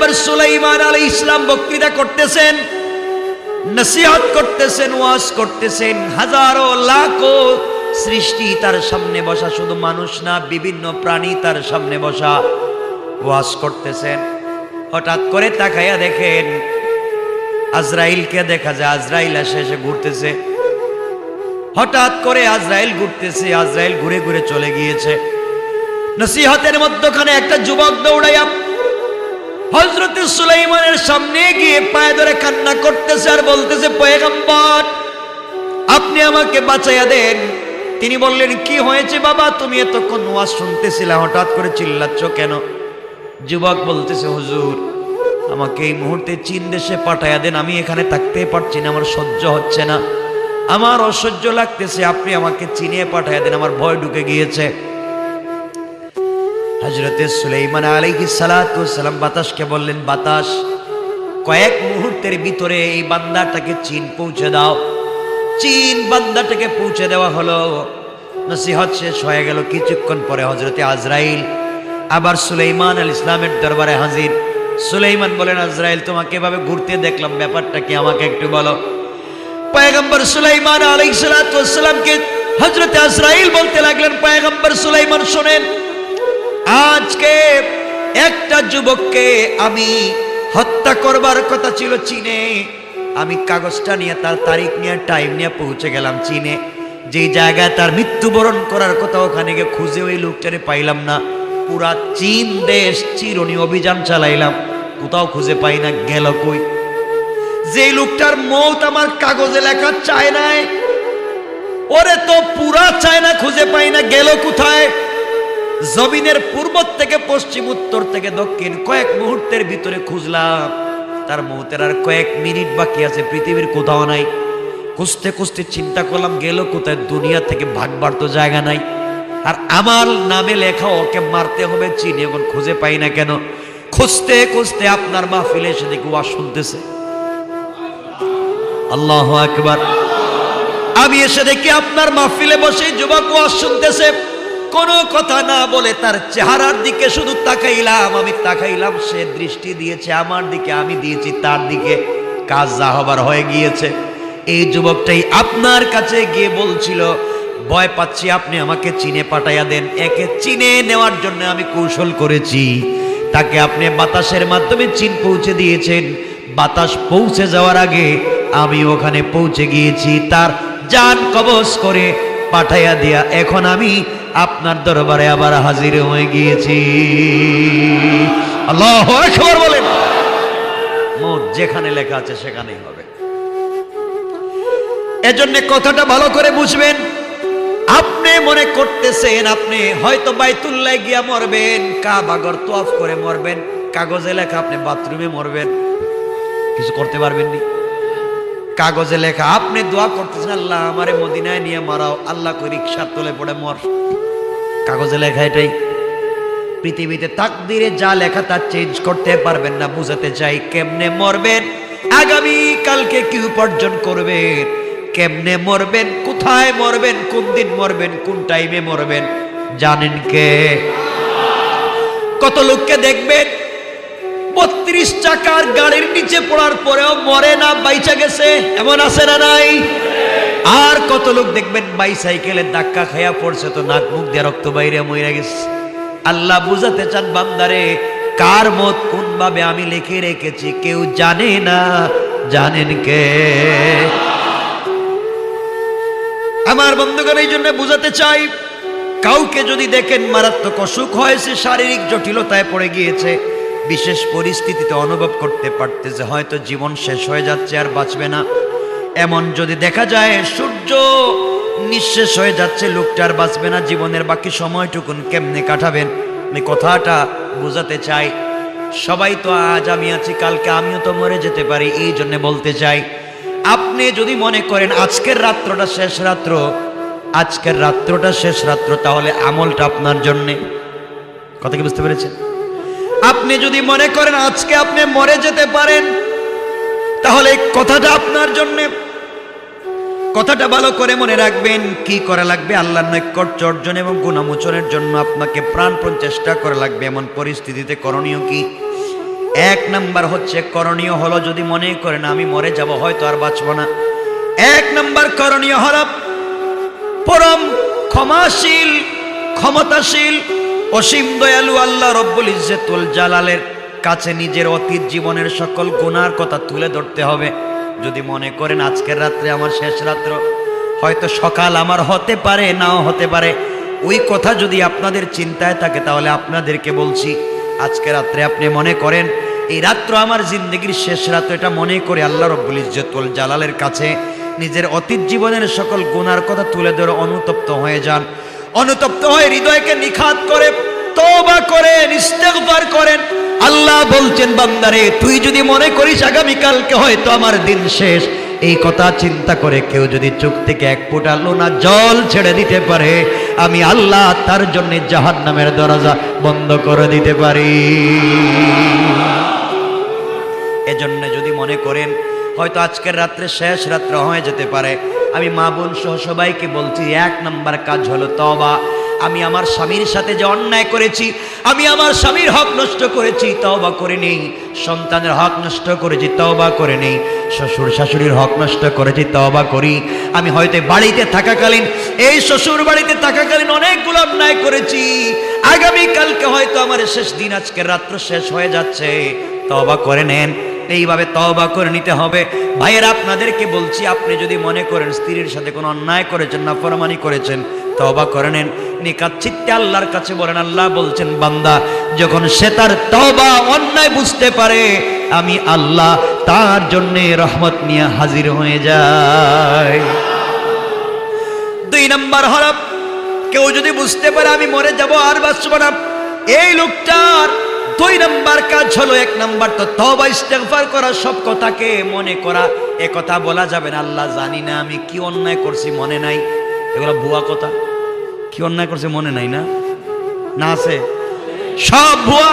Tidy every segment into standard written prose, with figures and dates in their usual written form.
পয়গম্বর সুলাইমান আলাইহিস সালাম বক্তৃতা করতেছেন, নসিহত করতেছেন, ওয়াজ করতেছেন। হাজারো লাখো সৃষ্টি তার সামনে বসা, শুধু মানুষ না, বিভিন্ন প্রাণী তার সামনে বসা, ওয়াজ করতেছেন। হঠাৎ করে তাকাইয়া দেখেন আজরাইলকে দেখা যায়। আজরাইল এসে ঘুরতেছে। হঠাৎ করে আজরাইল ঘুরতেছে, আজরাইল ঘুরে ঘুরে চলে গিয়েছে। নসিহতের মধ্যখানে একটা যুবক দৌড়াইয়া হযরত সুলাইমানের সামনে গিয়ে পায়ে ধরে কান্না করতেছে আর বলতেছে, পয়গম্বর আপনি আমাকে বাঁচাইয়া দেন। তিনি বললেন, কি হয়েছে বাবা, তুমি এতক্ষণ ওয়াজ শুনতেছিলে, হঠাৎ করে চিল্লাচ্ছ কেন? যুবক বলতেছে, হুজুর আমাকে এই মুহূর্তে চীন দেশে পাঠাইয়া দেন, আমি এখানে থাকতে পারছি না, আমার সহ্য হচ্ছে না, আমার অসহ্য লাগতেছে, আপনি আমাকে চীনে পাঠাইয়া দেন, আমার ভয় ঢুকে গিয়েছে। হযরতে সুলাইমান আলাইহিস সালাতু ওয়াস সালাম বাতাসকে বললেন, বাতাস কয়েক মুহূর্তের ভিতরে এই বান্দাটাকে চীন পৌঁছে দাও। চীন বান্দাটাকে পৌঁছে দেওয়া হলো। নসিহত শেষ হয়ে গেল। কিছুক্ষণ পরে হযরতে আজরাইল আবার সুলাইমান আলাইহিস সালামের দরবারে হাজির। সুলাইমান বলেন, আজরাইল তোমাকে এভাবে ঘুরতে দেখলাম, ব্যাপারটা কি আমাকে একটু বলো। পয়গম্বর সুলাইমান আলাইহিস সালাতু ওয়াস সালামকে হযরতে আজরাইল বলতে লাগলেন, পয়গম্বর সুলাইমান শুনেন, আজকে একটা যুবককে আমি হত্যা করবার কথা ছিল চীনে। আমি কাগজটা নিয়ে, তার তারিখ নিয়ে, টাইম নিয়ে পৌঁছে গেলাম চীনে। যে জায়গায় তার মৃত্যুবরণ করার কথা, ওখানে গিয়ে খুঁজে ওই লোকটারে পাইলাম না। পুরা চীন দেশ চিরুনি অভিযান চালাইলাম, কোথাও খুঁজে পাই না। গেল কই? যে লোকটার মৌত আমার কাগজে লেখা চায় নাই, ওরে তো পুরা চায় না, খুঁজে পাই না, গেল কোথায়? জমিনের পূর্ব থেকে পশ্চিম, উত্তর থেকে দক্ষিণ কয়েক মুহূর্তের ভিতরে খুঁজলাম, তার মৌতের আর কয়েক মিনিট বাকি আছে, পৃথিবীর কোথাও নাই। খুঁজতে খুঁজতে চিন্তা করলাম, গেল কোথায়? দুনিয়া থেকে ভাগবার তো জায়গা নাই, আর আমার নামে লেখা, ওকে মারতে হবে চীনে, এখন খুঁজে পাই না কেন? খুঁজতে খুঁজতে আপনার মাহফিলে এসে দেখি ওয়াজ শুনতেছে। আল্লাহু আকবার। আমি এসে দেখি আপনার মাহফিলে বসে যুবক ওয়াজ শুনতেছে। কোনো কথা না বলে তার চেহারার দিকে শুধু তাকাইলাম, আমি তাকাইলাম, সে দৃষ্টি দিয়েছে আমার দিকে, আমি দিয়েছি তার দিকে। কাজ যা হবার হয়ে গিয়েছে। এই যুবকটাই আপনার কাছে গিয়ে বলছিল, ভয় পাচ্ছি, আপনি আমাকে চীনে পাঠাইয়া দেন। একে চীনে নেওয়ার জন্য আমি কৌশল করেছি, তাকে আপনি বাতাসের মাধ্যমে চীন পৌঁছে দিয়েছেন। বাতাস পৌঁছে যাওয়ার আগে আমি ওখানে পৌঁছে গিয়েছি, তার জান কবজ করে পাঠাইয়া দিয়া এখন আমি আপনার দরবারে আবার হাজির হয়ে গিয়েছি। আল্লাহু আকবার বলেন। মৌত যেখানে লেখা আছে সেখানেই হবে। এজন্য কথাটা ভালো করে বুঝবেন। আপনি মনে করতেছেন আপনি হয়তো বাইতুল্লাহ গিয়া মরবেন, কাবাগর তওয়াফ করে মরবেন, কাগজে লেখা আপনি বাথরুমে মরবেন, কিছু করতে পারবেন না। কাগজে লেখা আপনি দোয়া করতেছেন, আল্লাহ আমারে মদিনায় নিয়ে মারাও, আল্লাহ কই রিকশার তলে পড়ে মর। কাগজে লেখা এটাই। পৃথিবীতে তাকদিরে যা লেখা তা চেঞ্জ করতে পারবেন না। বুঝাতে চাই, কেমনে মরবেন, আগামী কালকে কি উপার্জন করবেন, কেমনে মরবেন, কোথায় মরবেন, কোন দিন মরবেন, কোন টাইমে মরবেন, জানেন কে? কত লোককে দেখবেন 32 চাকার গাড়ির নিচে পড়ার পরেও মরে না, বাইচা গেছে, এমন আছে না নাই? আর কত লোক দেখবেন বাইসাইকেলের ধাক্কা খাইয়া পড়ছে, তো নাক মুখ দিয়ে রক্ত বাইরে মরে গেছে। আল্লাহ বুঝাতে চান, বান্দারে কার মত কোন ভাবে আমি লিখে রেখেছি কেউ জানে না, জানেন কে? আমার বন্ধুগণ, এই জন্য বুঝাতে চাই, কাউকে যদি দেখেন মারাত্মক অসুখ হয়েছে, শারীরিক জটিলতায় পড়ে গিয়েছে, বিশেষ পরিস্থিতিতে অনুভব করতে পারতেছে হয়তো জীবন শেষ হয়ে যাচ্ছে, আর বাঁচবে না, এমন যদি দেখা যায়, সূর্য নিঃশেষ হয়ে যাচ্ছে, লোকটার বাঁচবে না, জীবনের বাকি সময়টুকুন কেমনে কাটাবেন? আমি কথাটা বুঝাতে চাই। সবাই তো আজ আমি আছি, কালকে আমিও তো মরে যেতে পারি। এই জন্য বলতে চাই, আপনি যদি মনে করেন আজকের রাত্রটা শেষ রাত্র, আজকের রাত্রটা শেষ রাত্র, তাহলে আমলটা আপনার জন্যে। কথা কি বুঝতে পেরেছেন? আপনি যদি মনে করেন আজকে আপনি মরে যেতে পারেন, তাহলে কথাটা আপনার জন্যে। কথাটা ভালো করে মনে রাখবেন। কি করা লাগবে? আল্লাহর নৈকট্য অর্জন এবং গুনাহমোচনের জন্য আপনাকে প্রাণপণ চেষ্টা করা লাগবে। এমন পরিস্থিতিতে করণীয় কি? এক নাম্বার হচ্ছে করণীয় হলো, যদি মনে করেন আমি মরে যাব, হয়তো আর বাঁচব না, এক নাম্বার করণীয় হলো পরম ক্ষমাশীল, ক্ষমতাশীল, অসীম দয়ালু আল্লাহ রব্বুল ইজ্জতুল জালালের কাছে নিজের অতীত জীবনের সকল গুনার কথা তুলে ধরতে হবে। যদি মনে করেন আজকের রাত্রে আমার শেষ রাত্র, হয়তো সকাল আমার হতে পারে, নাও হতে পারে, ওই কথা যদি আপনাদের চিন্তায় থাকে, তাহলে আপনাদেরকে বলছি আজকে রাত্রে আপনি মনে করেন এই রাত্র আমার জিন্দগির শেষ রাত্র, এটা মনে করে আল্লাহ রব্বুল ইজ্জতুল জালালের কাছে নিজের অতীত জীবনের সকল গুনার কথা তুলে ধরে অনুতপ্ত হয়ে যান। অনুতপ্ত হয়ে হৃদয়কে নিখাত করে তওবা করেন, ইস্তেগফার করেন। আল্লাহ বলছেন, বান্দারে তুই যদি মনে করিস আগামীকালকে হয়তো আমার দিন শেষ, এই কথা চিন্তা করে কেউ যদি চোখ থেকে এক ফোঁটা লোনা জল ছেড়ে দিতে পারে, আমি আল্লাহ তার জন্য জাহান্নামের দরজা বন্ধ করে দিতে পারি। এজন্য যদি মনে করেন হয়তো আজকের রাত্রে শেষ রাত্র হয়ে যেতে পারে, আমি মা বোন সহ সবাইকে বলছি, এক নাম্বার কাজ হলো তওবা। আমি আমার স্বামীর সাথে যে অন্যায় করেছি, আমি আমার স্বামীর হক নষ্ট করেছি, তওবা করে নেই। সন্তানের হক নষ্ট করেছি, তওবা করে নেই। শ্বশুর শাশুড়ির হক নষ্ট করেছি, তওবা করি। আমি হয়তো বাড়িতে থাকাকালীন, এই শ্বশুর বাড়িতে থাকাকালীন অনেকগুলো অন্যায় করেছি, আগামীকালকে হয়তো আমার শেষ দিন, আজকের রাত্র শেষ হয়ে যাচ্ছে, তওবা করে নেন। এইভাবে তওবা করে নিতে হবে। ভাইয়েরা, আপনাদেরকে বলছি, আপনি যদি মনে করেন স্ত্রীর সাথে কোনো অন্যায় করেছেন, নাফরমানি করেছেন, তওবা করে নেন। নিকাত চিত্তে আল্লাহর কাছে বলেন। আল্লাহ বলছেন, বান্দা যখন সে তার তওবা অন্যায় বুঝতে পারে, আমি আল্লাহ তার জন্য রহমত নিয়ে হাজির হয়ে যায়। দুই নাম্বার হলো, কেউ যদি বুঝতে পারে আমি মরে যাব, আর বাঁচব না, এই লোকটার দুই নাম্বার কাজ হলো, এক নাম্বার তো তওবা ইস্তেগফার করা, সব কথাকে মনে করা। এ কথা বলা যাবে না আল্লাহ জানি না আমি কি অন্যায় করছি, মনে নাই। এগুলো ভুয়া কথা। কি অন্যায় করছে মনে নাই? না না আছে, সব ভুয়া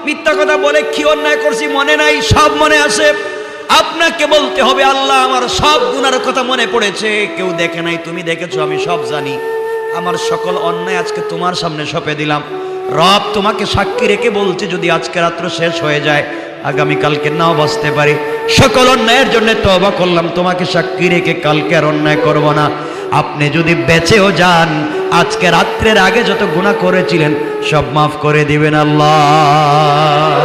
মিথ্যা কথা বলে কি অন্যায় করছি মনে নাই, সব মনে আছে। আপনাকে বলতে হবে, আল্লাহ আমার সব গুনার কথা মনে পড়েছে, কেউ দেখে নাই, তুমি দেখেছো, আমি সব জানি। আমার সকল অন্যায় আজকে তোমার সামনে সঁপে দিলাম। রব তোমাকে সাক্ষী রেখে বলছে, যদি আজকে রাত্র শেষ হয়ে যায়, আগামীকালকে নাও বাঁচতে পারি, সকল অন্যায়ের জন্য তওবা করলাম, তোমাকে সাক্ষী রেখে কালকে আর অন্যায় করব না। আপনি যদি বেঁচেও যান, আজকে রাত্রের আগে যত গুনাহ করেছিলেন সব মাফ করে দিবেন আল্লাহ।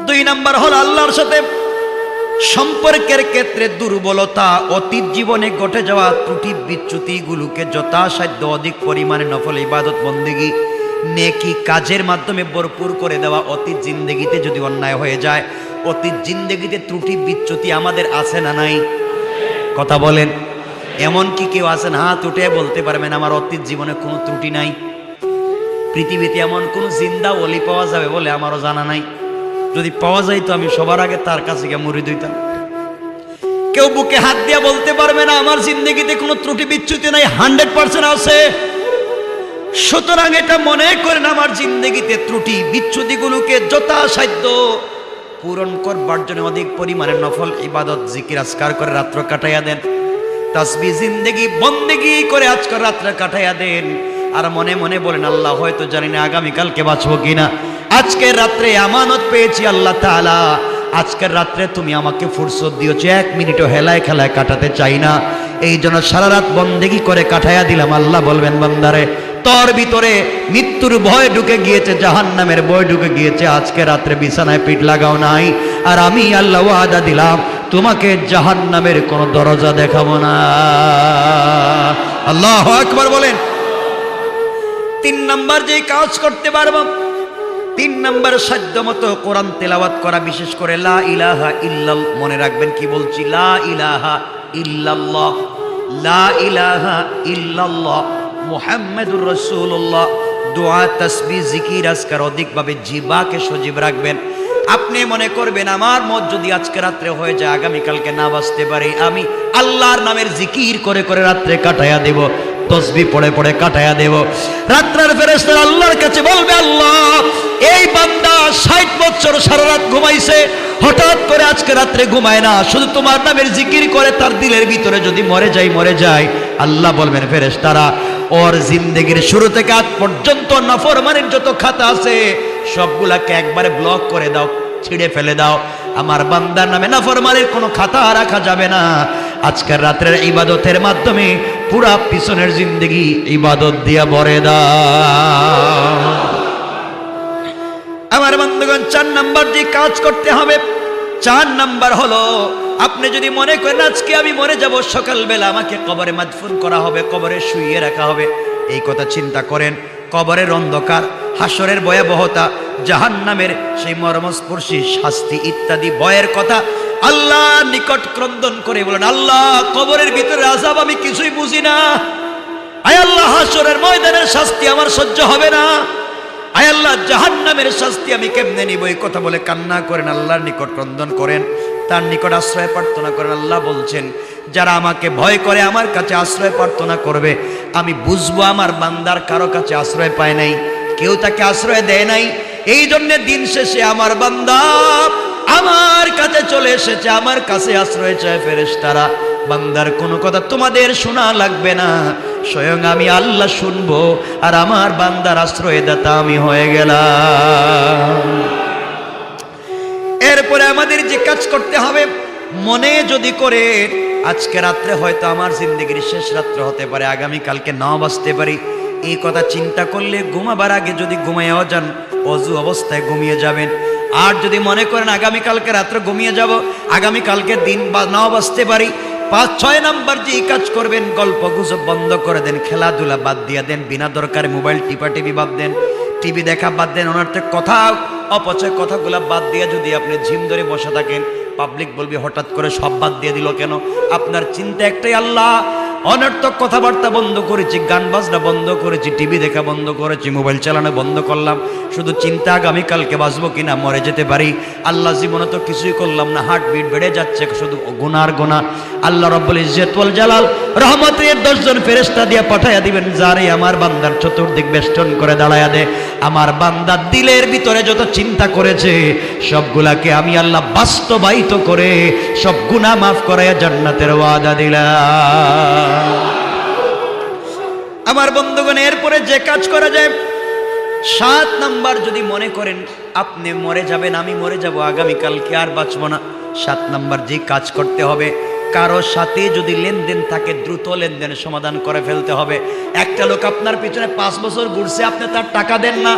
দুই নাম্বার হল আল্লাহর সাথে সম্পর্কের ক্ষেত্রে দুর্বলতা, অতীত জীবনে ঘটে যাওয়া ত্রুটি বিচ্যুতিগুলোকে যথাসাধ্য অধিক পরিমাণে নফল ইবাদত বন্দেগী নেকি কাজের মাধ্যমে ভরপুর করে দেওয়া। অতীত জিন্দেগিতে যদি অন্যায় হয়ে যায়, অতীত জিন্দেগিতে ত্রুটি বিচ্যুতি আমাদের আছে না নাই? কথা বলেন। এমন কি কেউ আছেন হাত উঠে বলতে পারবেন আমার অতীত জীবনে কোনো ত্রুটি নাই? পৃথিবীতে এমন কোন জিন্দা ওলি পাওয়া যাবে বলে আমারও জানা নাই। যদি পাওয়া যায় তো আমি সবার আগে তার কাছে গিয়ে মুরিদ হইতাম। কেউ বুকে হাত দিয়ে বলতে পারবে না আমার জিন্দগিতে কোনো ত্রুটি বিচ্যুতি নাই, 100% আছে। সুতরাং এটা মনে করেন আমার জিন্দগিতে ত্রুটি বিচ্যুতিগুলোকে যথাসাধ্য পূরণ করবার জন্য অধিক পরিমাণে নফল ইবাদত জিকির আজকার করে রাত্র কাটাইয়া দেন, তাসবিহ জিন্দেগি বন্দেগি করে আজকাল রাত্র কাটাইয়া দেন। আর মনে মনে বলেন, আল্লাহ হয়তো জানি না আগামীকালকে বাঁচবো কিনা, আজকের রাত্রে আমানত পেয়েছি আল্লাহ তাআলা, আজকের রাত্রে তুমি আমাকে ফুরসত দিয়েছো, 1 মিনিটও হেলায় খেলায় কাটাতে চাই না, এই জন্য সারা রাত বন্দেগি করে কাটাইয়া দিলাম। আল্লাহ বলবেন, বান্দারে তোর ভিতরে মৃত্যুর ভয় ঢুকে গিয়েছে, জাহান্নামের ভয় ঢুকে গিয়েছে, আজকে রাত্রে বিছানায় পিঠ লাগাও নাই, আর আমি আল্লাহ ওয়াদা দিলাম তোমাকে জাহান্নামের কোনো দরজা দেখাবো না। আল্লাহু আকবার বলেন। 3 নাম্বার যে কাজ করতে পারবো, 3 নাম্বার সাধ্য মতো কোরআন তেলাওয়াত করা, বিশেষ করে লা ইলাহা ইল্লাল্লাহ। মনে রাখবেন কি বলছি, লা ইলাহা ইল্লাল্লাহ, লা ইলাহা ইল্লাল্লাহ মুহাম্মাদুর রাসূলুল্লাহ। দোয়া তাসবিহ জিকির আজকার অধিকভাবে জিবাকে সজীব রাখবেন। আপনি মনে করবেন আমার মত যদি আজকে রাত্রে হয়ে যায়, আগামীকালকে না বাঁচতে পারি, আমি আল্লাহর নামের জিকির করে করে রাত্রে কাটাইয়া দেব, তসবিহ পড়ে পড়ে কাটাইয়া দেব। রাত্রের ফেরেশতারা আল্লাহর কাছে বলবে, আল্লাহ এই বান্দা 60 বছর বছর সারা রাত ঘুমাইছে, হঠাৎ করে আজকে রাত্রে ঘুমায় না, শুধু তোমার নামের জিকির করে, তার দিলের ভিতরে যদি মরে যায়, আল্লাহ বলবেন ফেরেশতারা ওর জিন্দেগির শুরু থেকে আজ পর্যন্ত নাফরমানির যত খাতা আছে সবগুলাকে একবারে ব্লক করে দাও, ছিঁড়ে ফেলে দাও। আমার বান্দার নামে নাফরমানির কোনো খাতা রাখা যাবে না। আজকের রাত্রের ইবাদতের মাধ্যমে পুরা পিছনের জিন্দেগি ইবাদত দিয়া ভরে দাও। আমার বন্ধুগণ, 4 নাম্বার যে কাজ করতে হবে, 4 নাম্বার হলো, আপনি যদি মনে করেন আজকে আমি মরে যাব, সকালবেলা আমাকে কবরে মাদফুন করা হবে, কবরে শুইয়ে রাখা হবে, এই কথা চিন্তা করেন। কবরের অন্ধকার, হাসরের ভয়াবহতা, জাহান্নামের সেই মর্মস্পর্শী শাস্তি ইত্যাদি ভয়ের কথা আল্লাহ নিকট ক্রন্দন করে বলেন, আল্লাহ কবরের ভিতরে আযাব আমি কিছুই বুঝি না, আয় আল্লাহ হাসরের ময়দানের শাস্তি আমার সহ্য হবে না, আয় আল্লাহ জাহান্নামের শাস্তি আমি কেমনে নিব, এই কথা বলে কান্না করেন, আল্লাহর নিকট ক্রন্দন করেন, তার নিকট আশ্রয় প্রার্থনা করেন। আল্লাহ বলছেন, যারা আমাকে ভয় করে আমার কাছে আশ্রয় প্রার্থনা করবে, আমি বুঝবো আমার বান্দার কারো কাছে আশ্রয় পায় নাই, কেউ তাকে আশ্রয় দেয় নাই, এই জন্য দিন শেষে আমার বান্দা আমার কাছে চলে এসেছে, আমার কাছে আশ্রয় চায়। ফেরেশতারা বান্দার কোনো কথা তোমাদের শোনা লাগবে না, স্বয়ং আমি আল্লাহ শুনবো, আর আমার বান্দার আশ্রয়দাতা আমি হয়ে গেলাম। এরপরে আমাদের যে কাজ করতে হবে, মনে যদি করে আজকে রাত্রে হয়তো আমার জিন্দগির শেষ রাত্র হতে পারে, আগামীকালকে নাও বাঁচতে পারি, এই কথা চিন্তা করলে ঘুমাবার আগে যদি ঘুমাইয়াও যান, অজু অবস্থায় ঘুমিয়ে যাবেন। আর যদি মনে করেন আগামীকালকে রাত্রে ঘুমিয়ে যাব, আগামীকালকে দিন বা নাও বাঁচতে পারি, 5-6 নাম্বার যে কাজ করবেন, গল্প গুজব বন্ধ করে দেন, খেলাধুলা বাদ দিয়ে দেন, বিনা দরকারে মোবাইল টিপি বাদ দেন, টিভি দেখা বাদ দেন, অনর্থক কথা অপচয় কথাগুলা বাদ দিয়ে যদি আপনি ঝিম ধরে বসে থাকেন, পাবলিক বলবে হঠাৎ করে সব বাদ দিয়ে দিল কেন, আপনার চিন্তা একটাই, আল্লাহ অনর্থক কথাবার্তা বন্ধ করেছি, গান বাজনা বন্ধ করেছি, টিভি দেখা বন্ধ করেছি, মোবাইল চালানো বন্ধ করলাম, শুধু চিন্তা আগামীকালকে বাঁচবো কিনা, মরে যেতে পারি, আল্লাহ জীবনে তো কিছুই করলাম না, হার্টবিট বেড়ে যাচ্ছে, শুধু গুনার গুনাহ। আল্লাহ রব্বুল ইজ্জত ওয়াল জালাল রহমতের 10 জন ফেরেশতা দিয়ে পাঠাইয়া দিবেন, যারে আমার বান্দার চতুর্দিক বেষ্টন করে দাঁড়ায়া দে, আমার বান্দার দিলের ভিতরে যত চিন্তা করেছে সবগুলাকে আমি আল্লাহ বাস্তবায়িত করে সব গুনাহ মাফ করাইয়া জান্নাতের ওয়াদা দিলাম। আমার বন্ধুগণ, এরপরে যে কাজ করা যায়, 7 নাম্বার যদি মনে করেন আপনি মরে যাবেন, আমি মরে যাব, আগামীকালকে আর বাঁচবো না, 7 নাম্বার যে কাজ করতে হবে, কারো সাথে যদি লেনদেন থাকে দ্রুত লেনদেনের সমাধান করে ফেলতে হবে। একটা লোক আপনার পিছনে 5 বছর ঘুরছে, আপনি তার টাকা দেন না,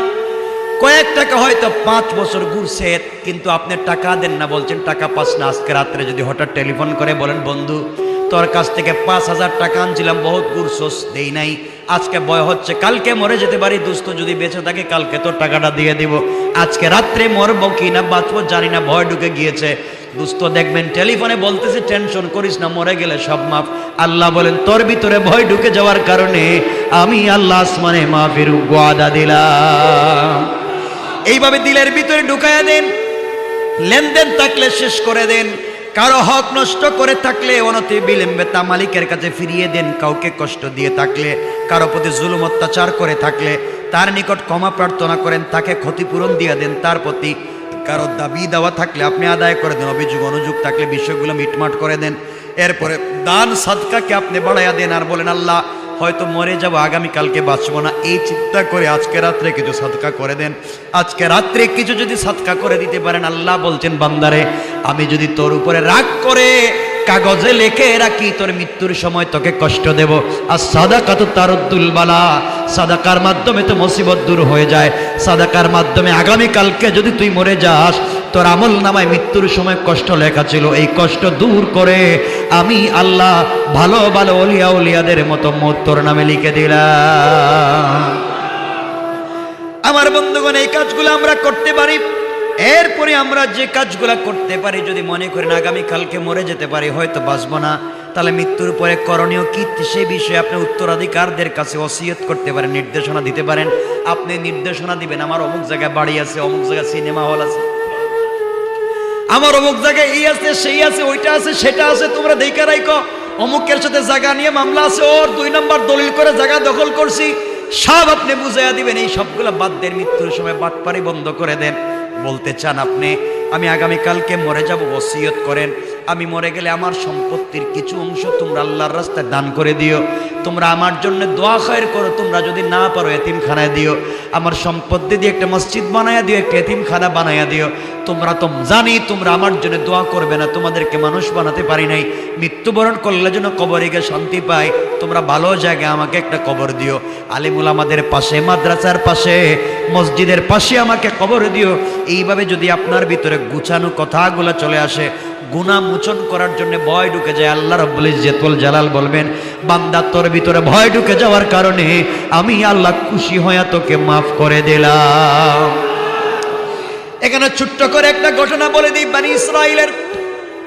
কয়েক টাকা হয়তো 5 বছর ঘুরছে, কিন্তু আপনি টাকা দেন না, বলছেন টাকা পাস না, আজকে রাত্রে যদি হঠাৎ টেলিফোন করে বলেন, বন্ধু তোর কাছ থেকে 5000 টাকা আনছিলাম, বহুত ঘুরছস, দেই নাই, আজকে ভয় হচ্ছে কালকে মরে যেতে পারি, দোস্ত যদি বেঁচে থাকে কালকে তোর টাকাটা দিয়ে দিব, আজকে রাত্রে মরবো কি না বাঁচবো জানি না, ভয় ঢুকে গিয়েছে, দোস্ত দেখবেন টেলিফোনে বলতেছে টেনশন করিস না, মরে গেলে সব মাফ। আল্লাহ বলেন, তোর ভিতরে ভয় ঢুকে যাওয়ার কারণে আমি আল্লাহ আসমানে মাফের ওয়াদা দিলাম। এইভাবে দিলের ভিতরে ঢুকাইয়া দেন, লেনদেন থাকলে শেষ করে দেন, কারো হক নষ্ট করে থাকলে অনতি বিলম্বে তা মালিকের কাছে ফিরিয়ে দেন, কাউকে কষ্ট দিয়ে থাকলে, কারো প্রতি জুলুম অত্যাচার করে থাকলে তার নিকট ক্ষমা প্রার্থনা করেন, তাকে ক্ষতিপূরণ দিয়ে দেন, তার প্রতি কারো দাবি দেওয়া থাকলে আপনি আদায় করে দেন, অভিযোগ অনুযোগ থাকলে বিষয়গুলো মিটমাট করে দেন। এরপরে দান সাদকাকে আপনি বাড়াইয়া দেন, আর বলেন, আল্লাহ হয়তো মরে যাব, আগামীকালকে বাঁচবো না, এই চিন্তা করে আজকে রাত্রে কিছু সাদকা করে দেন। আজকে রাত্রে কিছু যদি সাদকা করে দিতে পারেন, আল্লাহ বলছেন, বান্দারে আমি যদি তোর উপরে রাগ করে কাগজে লিখে রাখি তোর মৃত্যুর সময় তোকে কষ্ট দেব, আর সাদাকাতু তারুদ্দুল বালা, সাদাকার মাধ্যমে তো মুসিবত দূর হয়ে যায়, সাদাকার মাধ্যমে আগামীকালকে যদি তুই মরে যাস, তোর আমল নামায় মৃত্যুর সময় কষ্ট লেখা ছিল, এই কষ্ট দূর করে আমি আল্লাহ ভালো ভালো ওলিয়া উলিয়াদের মতো মত তোর নামে লিখে দিলাম। আমার বন্ধুগণ, এই কাজগুলো আমরা করতে পারি। এরপরে আমরা যে কাজগুলা করতে পারি, যদি মনে করেন আগামীকালকে মরে যেতে পারি, হয়তো বাঁচবো না, তাহলে মৃত্যুর পরে করণীয় কি সেই বিষয়ে আপনি উত্তরাধিকারদের কাছে ওসিয়ত করতে পারেন, নির্দেশনা দিতে পারেন। আপনি নির্দেশনা দিবেন, আমার অমুক জায়গায় বাড়ি আছে, অমুক জায়গায় সিনেমা হল আছে, আমার অমুক জায়গায় এই আছে সেই আছে, ওইটা আছে সেটা আছে, তোমরা দেখে রাখো, অমুকের সাথে জায়গা নিয়ে মামলা আছে, ওর 2 নম্বর দলিল করে জায়গা দখল করছি, সব আপনি বুঝাইয়া দিবেন। এই সবগুলো বাদ দেন, মৃত্যুর সময় বাটপারি বন্ধ করে দেন। বলতে চান আপনি আমি আগামীকালকে মরে যাব, ওসিয়ত করেন, আমি মরে গেলে আমার সম্পত্তির কিছু অংশ তোমরা আল্লাহর রাস্তায় দান করে দিও, তোমরা আমার জন্য দোয়া খায়ের করো, তোমরা যদি না পারো এতিমখানায় দিও, আমার সম্পত্তি দিয়ে একটা মসজিদ বানায়া দিও, একটা এতিমখানা বানায়া দিও। তোমরা তো জানি তোমরা আমার জন্য দোয়া করবে না, তোমাদেরকে মানুষ বানাতে পারি নাই, মৃত্যুবরণ করলে যেন কবরে গিয়ে শান্তি পাই, তোমরা ভালো জায়গায় আমাকে একটা কবর দিও, আলিমুল আমাদের পাশে, মাদ্রাসার পাশে, মসজিদের পাশে আমাকে কবর দিও। এইভাবে যদি আপনার ভিতরে গুছানো কথাগুলো চলে আসে, গুনাহ মোচন করার জন্য ভয় ঢুকে যায়, আল্লাহ রাব্বুল ইজ্জতুল জালাল বলবেন বান্দা তোর ভিতরে ভয় ঢুকে যাওয়ার কারণে আমি আল্লাহ খুশি হয়ে তোকে মাফ করে দিলাম। এখানে ছোট্ট করে একটা ঘটনা বলে দিই, বনি ইসরাইলের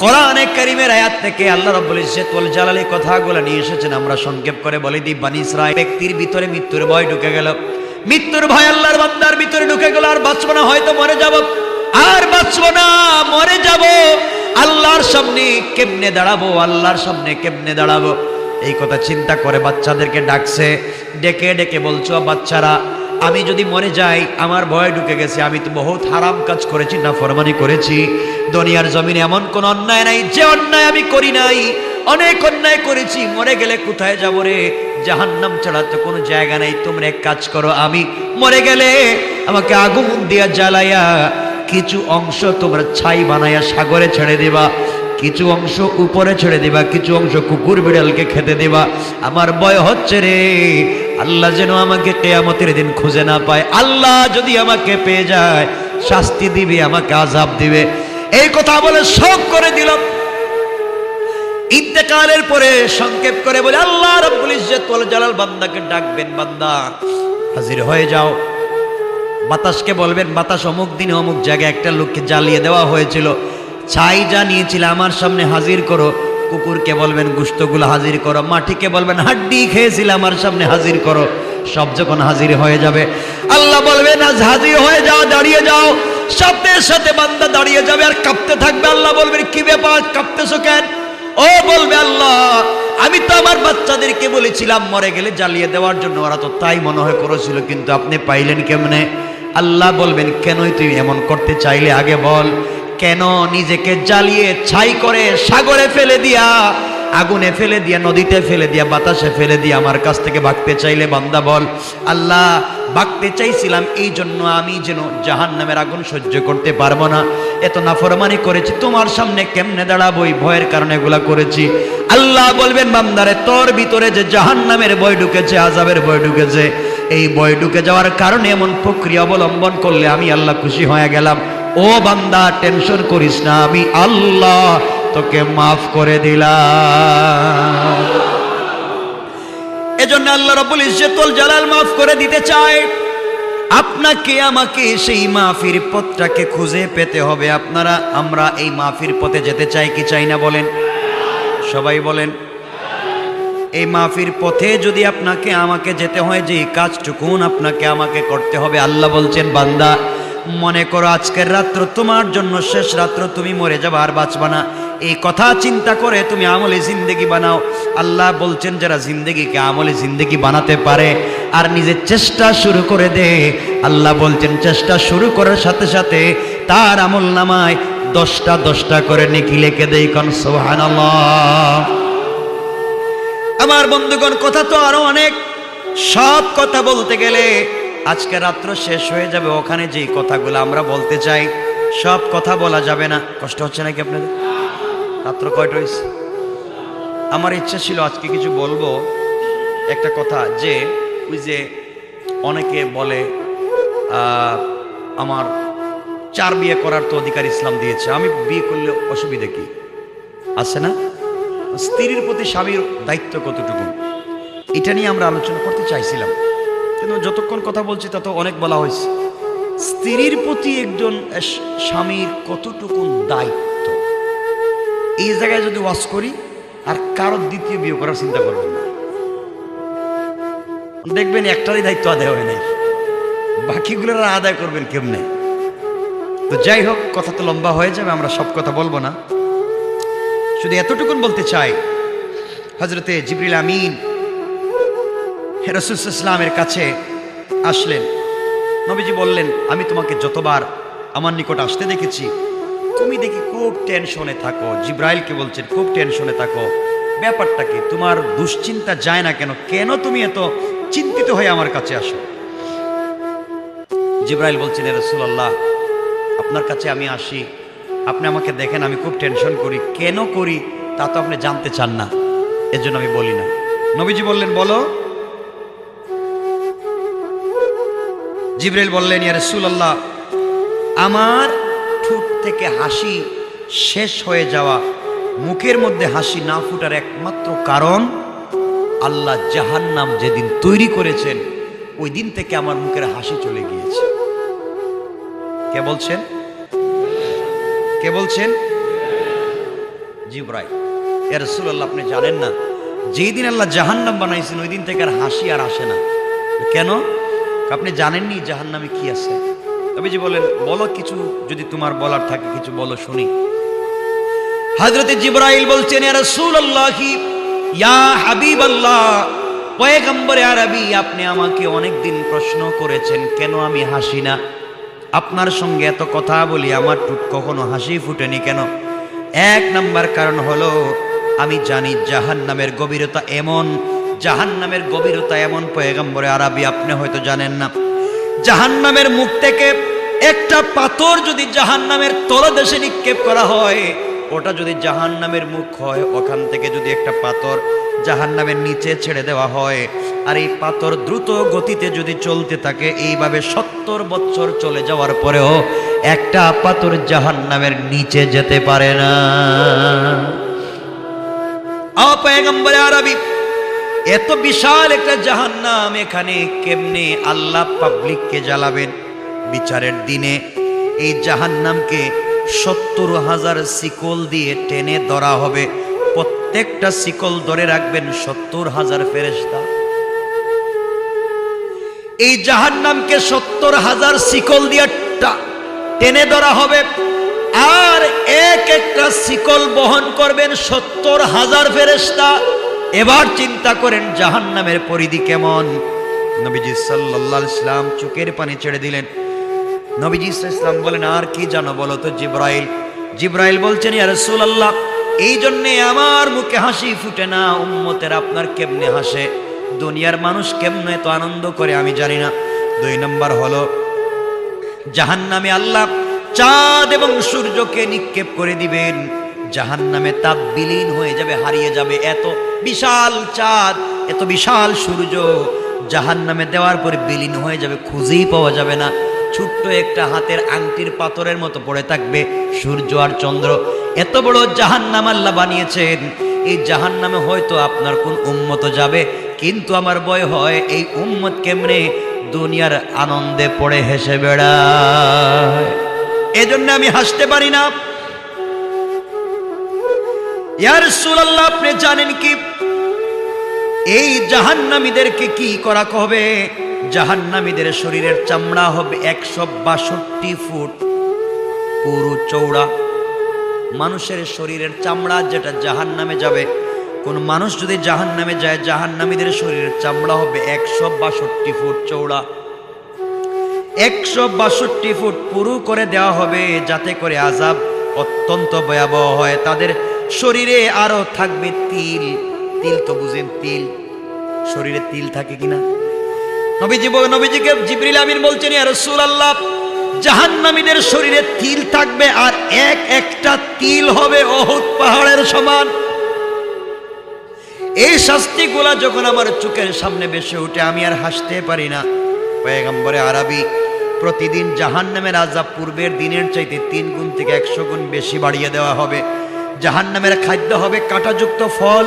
কোরআনে কারীমের আয়াত থেকে আল্লাহ রাব্বুল ইজ্জতুল জালাল এই কথাগুলো নিয়ে এসেছেন। আমরা সংক্ষেপ করে বলে দিই, বনি ইসরাইল ব্যক্তির ভিতরে মৃত্যুর ভয় ঢুকে গেল, মৃত্যুর ভয় আল্লাহর বান্দার ভিতরে ঢুকে গেল, আর বাঁচব না, হয়তো মরে যাব, আর বাঁচব না, মরে যাব, আল্লাহর সামনে কেমনে দাঁড়াবো, আল্লাহর সামনে কেমনে দাঁড়াবো, এই কথা চিন্তা করে বাচ্চাদেরকে ডাকছে, ডেকে ডেকে বলছো বাচ্চারা আমি যদি মরে যাই, আমার ভয় ঢুকে গেছে, আমি তো বহুত হারাম কাজ করেছি, নাফরমানি করেছি, দুনিয়ার জমিনে এমন কোন অন্যায় নাই যে অন্যায় আমি করি নাই, অনেক অন্যায় করেছি, মরে গেলে কোথায় যাব রে, জাহান্নাম ছাড়া তো কোনো জায়গা নাই, তোমরা এক কাজ করো, আমি মরে গেলে আমাকে আগুন দিয়া জ্বালাইয়া কিছু অংশ তোমরা ছাই বানাইয়া সাগরে ছেড়ে দিবা, কিছু অংশ উপরে ছেড়ে দিবা, কিছু অংশ কুকুর বিড়ালকে খেতে দিবা, আমার ভয় হচ্ছে রে, আল্লাহ যেন আমাকে কিয়ামতের দিন খুঁজে না পায়, আল্লাহ যদি আমাকে পেয়ে যায় শাস্তি দিবে, আমাকে আযাব দিবে। এই কথা বলে শোক করে দিল। ইন্তেকালের পরে সংক্ষেপ করে বলে আল্লাহ রাব্বুল ইজ্জতুল জালাল বান্দাকে ডাকবেন, বান্দা হাজির হয়ে যাও। বাতাসকে বলবেন বাতাস অমুক দিনে অমুক জায়গায় একটা লোককে জ্বালিয়ে দেওয়া হয়েছিল, ছাই যা নিয়েছিল আমার সামনে হাজির করো। কুকুরকে বলবেন গোশতগুলো হাজির করো, মাটিকে বলবেন হাড্ডি খেয়েছিল আমার সামনে হাজির করো। সব যখন হাজির হয়ে যাবে আল্লাহ বলবেন আজ হাজির হয়ে যাও, দাঁড়িয়ে যাও। সাথে সাথে বান্দা দাঁড়িয়ে যাবে আর কাঁপতে থাকবে। আল্লাহ বলবেন কি ব্যাপার, কাঁপতেছো কেন? ও বলবে আল্লাহ আমি তো আমার বাচ্চাদেরকে বলেছিলাম মরে গেলে জ্বালিয়ে দেওয়ার জন্য, ওরা তো তাই মনে হয় করেছিল, কিন্তু আপনি পাইলেন কেমনে? আল্লাহ বলবেন কেনই তুই এমন করতে চাইলে আগে বল, কেন নিজেকে জ্বালিয়ে ছাই করে সাগরে ফেলে দিয়া, আগুনে ফেলে দিয়া, নদীতে ফেলে দিয়া, বাতাসে ফেলে দিয়া আমার কাছ থেকে ভাগতে চাইলে? বান্দা বল আল্লাহ ভাগতে চাইছিলাম এই জন্য আমি যেন জাহান্নামের আগুন সহ্য করতে পারবো না, এত নাফরমানি করেছি, তোমার সামনে কেমনে দাঁড়াবো, এই ভয়ের কারণে এগুলা করেছি। আল্লাহ বলবেন বান্দারে তোর ভিতরে যে জাহান্নামের ভয় ঢুকেছে, আযাবের ভয় ঢুকেছে, এই ভয় ঢুকে যাওয়ার কারণে এমন প্রক্রিয়া অবলম্বন করলে আমি আল্লাহ খুশি হয়ে গেলাম। ও বান্দা টেনশন করিস না, আমি আল্লাহ তোকে মাফ করে দিলাম। এজন্য আল্লাহ রাব্বুল ইজ্জতুল জালাল মাফ করে দিতে চায়। আপনাকে আমাকে সেই মাফির পথটাকে খুঁজে পেতে হবে। আমরা এই মাফির পথে যেতে চাই কি চাই না বলেন? সবাই বলেন। এই মাফির পথে যদি আপনাকে আমাকে যেতে হয়, যে কাজটুকুন আপনাকে আমাকে করতে হবে। আল্লাহ বলছেন বান্দা মনে করো আজকের রাত্র তোমার জন্য শেষ রাত্র, তুমি মরে যাবে আর বাঁচবা না, এই কথা চিন্তা করে তুমি আমলে জিন্দেগি বানাও। আল্লাহ বলছেন যারা জিন্দেগিকে আমলে জিন্দেগি বানাতে পারে আর নিজের চেষ্টা শুরু করে দে, আল্লাহ বলছেন চেষ্টা শুরু করার সাথে সাথে তার আমল নামায় 10টা করে নেকি লিখে দেই। কোন সুবহানাল্লাহ। আমার বন্ধুগণ কথা তো আরো অনেক, সব কথা বলতে গেলে আজকে রাত্র শেষ হয়ে যাবে। ওখানে যে কথাগুলো আমরা বলতে চাই সব কথা বলা যাবে না। কষ্ট হচ্ছে নাকি আপনাদের? রাত্র কয়টা হয়েছে? আমার ইচ্ছা ছিল আজকে কিছু বলবো একটা কথা, যে ওই যে অনেকে বলে আমার 4 বিয়ে করার তো অধিকার ইসলাম দিয়েছে, আমি বিয়ে করলে অসুবিধা কি আছে? না, স্ত্রীর প্রতি স্বামীর দায়িত্ব কতটুকু, এটা নিয়ে আমরা আলোচনা করতে চাইছিলাম, কিন্তু যতক্ষণ কথা বলছি তত অনেক বলা হয়েছে। স্ত্রীর প্রতি একজন স্বামীর কতটুকু দায়িত্ব, এই জায়গায় যদি ওয়াজ করি আর কারোর দ্বিতীয় বিয়ে করার চিন্তা করবেন না, দেখবেন একটারই দায়িত্ব আদায় হয় নাই, বাকিগুলোর আদায় করবেন কেমনে? তো যাই হোক, কথা তো লম্বা হয়ে যাবে, আমরা সব কথা বলবো না, শুধু এতটুকুন বলতে চাই। হযরতে জিবরিল আমিন রাসূল সাল্লাল্লাহু আলাইহি ওয়াসাল্লামের কাছে আসলেন। নবীজি বললেন আমি তোমাকে যতবার আমার নিকট আসতে দেখেছি, তুমি দেখি খুব টেনশনে থাকো। জিব্রাইলকে বলছেন খুব টেনশনে থাকো, ব্যাপারটা কি? তোমার দুশ্চিন্তা যায় না কেন? কেন তুমি এত চিন্তিত হয়ে আমার কাছে আসো? জিব্রাইল বলছেন, ইয়া রাসূলুল্লাহ, আপনার কাছে আমি আসি, আপনি আমাকে দেখেন আমি খুব টেনশন করি। কেন করি তা তো আপনি জানতে চান না, এজন্য আমি বলি না। নবীজি বললেন, বলো। জিব্রাইল বললেন, ইয়া রাসূলুল্লাহ, আমার ঠোঁট থেকে হাসি শেষ হয়ে যাওয়া, মুখের মধ্যে হাসি না ফুটার একমাত্র কারণ আল্লাহ জাহান্নাম যেদিন তৈরি করেছেন ওই দিন থেকে আমার মুখের হাসি চলে গিয়েছে। কে বলছেন? কে বলছেন? জিব্রাইল। ইয়া রাসূলুল্লাহ, আপনি জানেন না, যেই দিন আল্লাহ জাহান্নাম বানাইছেন ওই দিন থেকে আর হাসি আর আসে না। কেন? আপনি জানেননি জাহান্নামে কি আছে? নবীজি বলেন, বলো কিছু, যদি তোমার বলার থাকে কিছু বলো, শুনি। হযরতে জিব্রাইল বলছেন, ইয়া রাসূলুল্লাহ, ইয়া হাবিবাল্লাহ, পয়গম্বরে আরবি, আপনি আমাকে অনেক দিন প্রশ্ন করেছেন কেন আমি হাসি না। আপনার সঙ্গে এত কথা বলি, আমার ঠোঁট কখনো হাসি ফুটেনি কেন? এক নাম্বার কারণ হলো আমি জানি জাহান্নামের গভীরতা এমন, জাহান্নামের গভীরতা এমন পয়গম্বরে আরবি, আপনি হয়তো জানেন না। জাহান্নামের মুখ থেকে একটা পাথর যদি জাহান্নামের তলদেশে নিক্ষেপ করা হয়, ওটা যদি জাহান্নামের মুখ হয়, ওখান থেকে যদি একটা পাথর জাহান্নামের নিচে ছেড়ে দেওয়া হয়, আর এই পাথর দ্রুত গতিতে যদি চলতে থাকে, এইভাবে 70 বছর চলে যাওয়ার পরেও একটা পাথর জাহান্নামের নিচে যেতে পারে না। পয়গম্বরে আরবি, এত বিশাল একটা জাহান্নাম, এখানে কেমনে আল্লাহ পাবলিককে জ্বালাবেন বিচারের দিনে? এই জাহান্নামকে 70,000 শিকল দিয়ে টেনে ধরা হবে। প্রত্যেকটা শিকল ধরে রাখবেন 70,000 ফেরেশতা। এই জাহান্নামকে 70,000 শিকল দিয়ে টেনে ধরা হবে, আর এক একটা শিকল বহন করবেন 70,000 ফেরেশতা। এবার চিন্তা করেন জাহান্নামের পরিধি কেমন। নবীজি সাল্লাল্লাহু আলাইহি ওয়াসাল্লাম চোখের পানি ছেড়ে দিলেন। নবীজি সাল্লাল্লাহু আলাইহি ওয়াসাল্লাম বলেন, আর কি জানো বলো তো জিব্রাইল? জিব্রাইল বলছেন, ইয়া রাসূলুল্লাহ, এই জন্যে আমার মুখে হাসি ফুটে না। উম্মতের আপনার কেমনে হাসে, দুনিয়ার মানুষ কেমনে তো আনন্দ করে আমি জানি না। 2 নম্বর হলো জাহান্নামে আল্লাহ চাঁদ এবং সূর্যকে নিক্ষেপ করে দিবেন, জাহান্নামে তাপ বিলীন হয়ে যাবে, হারিয়ে যাবে। এত বিশাল চাঁদ, এত বিশাল সূর্য জাহান্নামে দেওয়ার পরে বিলীন হয়ে যাবে, খুঁজেই পাওয়া যাবে না। ছোট্ট একটা হাতের আংটির পাথরের মতো পড়ে থাকবে সূর্য আর চন্দ্র। এত বড় জাহান্নাম আল্লাহ বানিয়েছেন। এই জাহান্নামে হয়তো আপনার কোন উম্মত যাবে, কিন্তু আমার ভয় হয় এই উম্মত কেমনে দুনিয়ার আনন্দে পড়ে হেসে বেড়ায়, এজন্য আমি হাসতে পারি না। ইয়া রাসূলুল্লাহ, আপনি জানেন কি এই জাহান্নামীদেরকে কি করা হবে? জাহান্নামীদের শরীরের চামড়া হবে 162 ফুট পুরো চৌড়া। মানুষের শরীরের চামড়া যেটা জাহান্নামে যাবে, কোন মানুষ যদি জাহান্নামে যায়, জাহান্নামীদের শরীরের চামড়া হবে 162 ফুট চৌড়া। 162 ফুট পুরু করে দেওয়া হবে, যাতে করে আযাব অত্যন্ত ভয়াবহ হয়। তাদের শরীরে আরো থাকবে তিল। তিল তো বুঝেন, তিল, শরীরে তিল থাকে কিনা? নবীজিকে জিবরিল আমিন বলছেন, ইয়া রাসূলুল্লাহ, জাহান্নামীদের শরীরে তিল থাকবে, আর এক একটা তিল হবে উহুদ পাহাড়ের সমান। এই শাস্তিগুলা যখন আমার চোখের সামনে ভেসে ওঠে, আমি আর হাসতে পারি না। পয়গম্বরে আরবি, প্রতিদিন জাহান্নামের আযাব পূর্বের দিনের চাইতে 3 গুণ থেকে 100 গুণ বেশি বাড়িয়ে দেওয়া হবে। জাহান্নামের খাদ্য হবে কাঁটাযুক্ত ফল,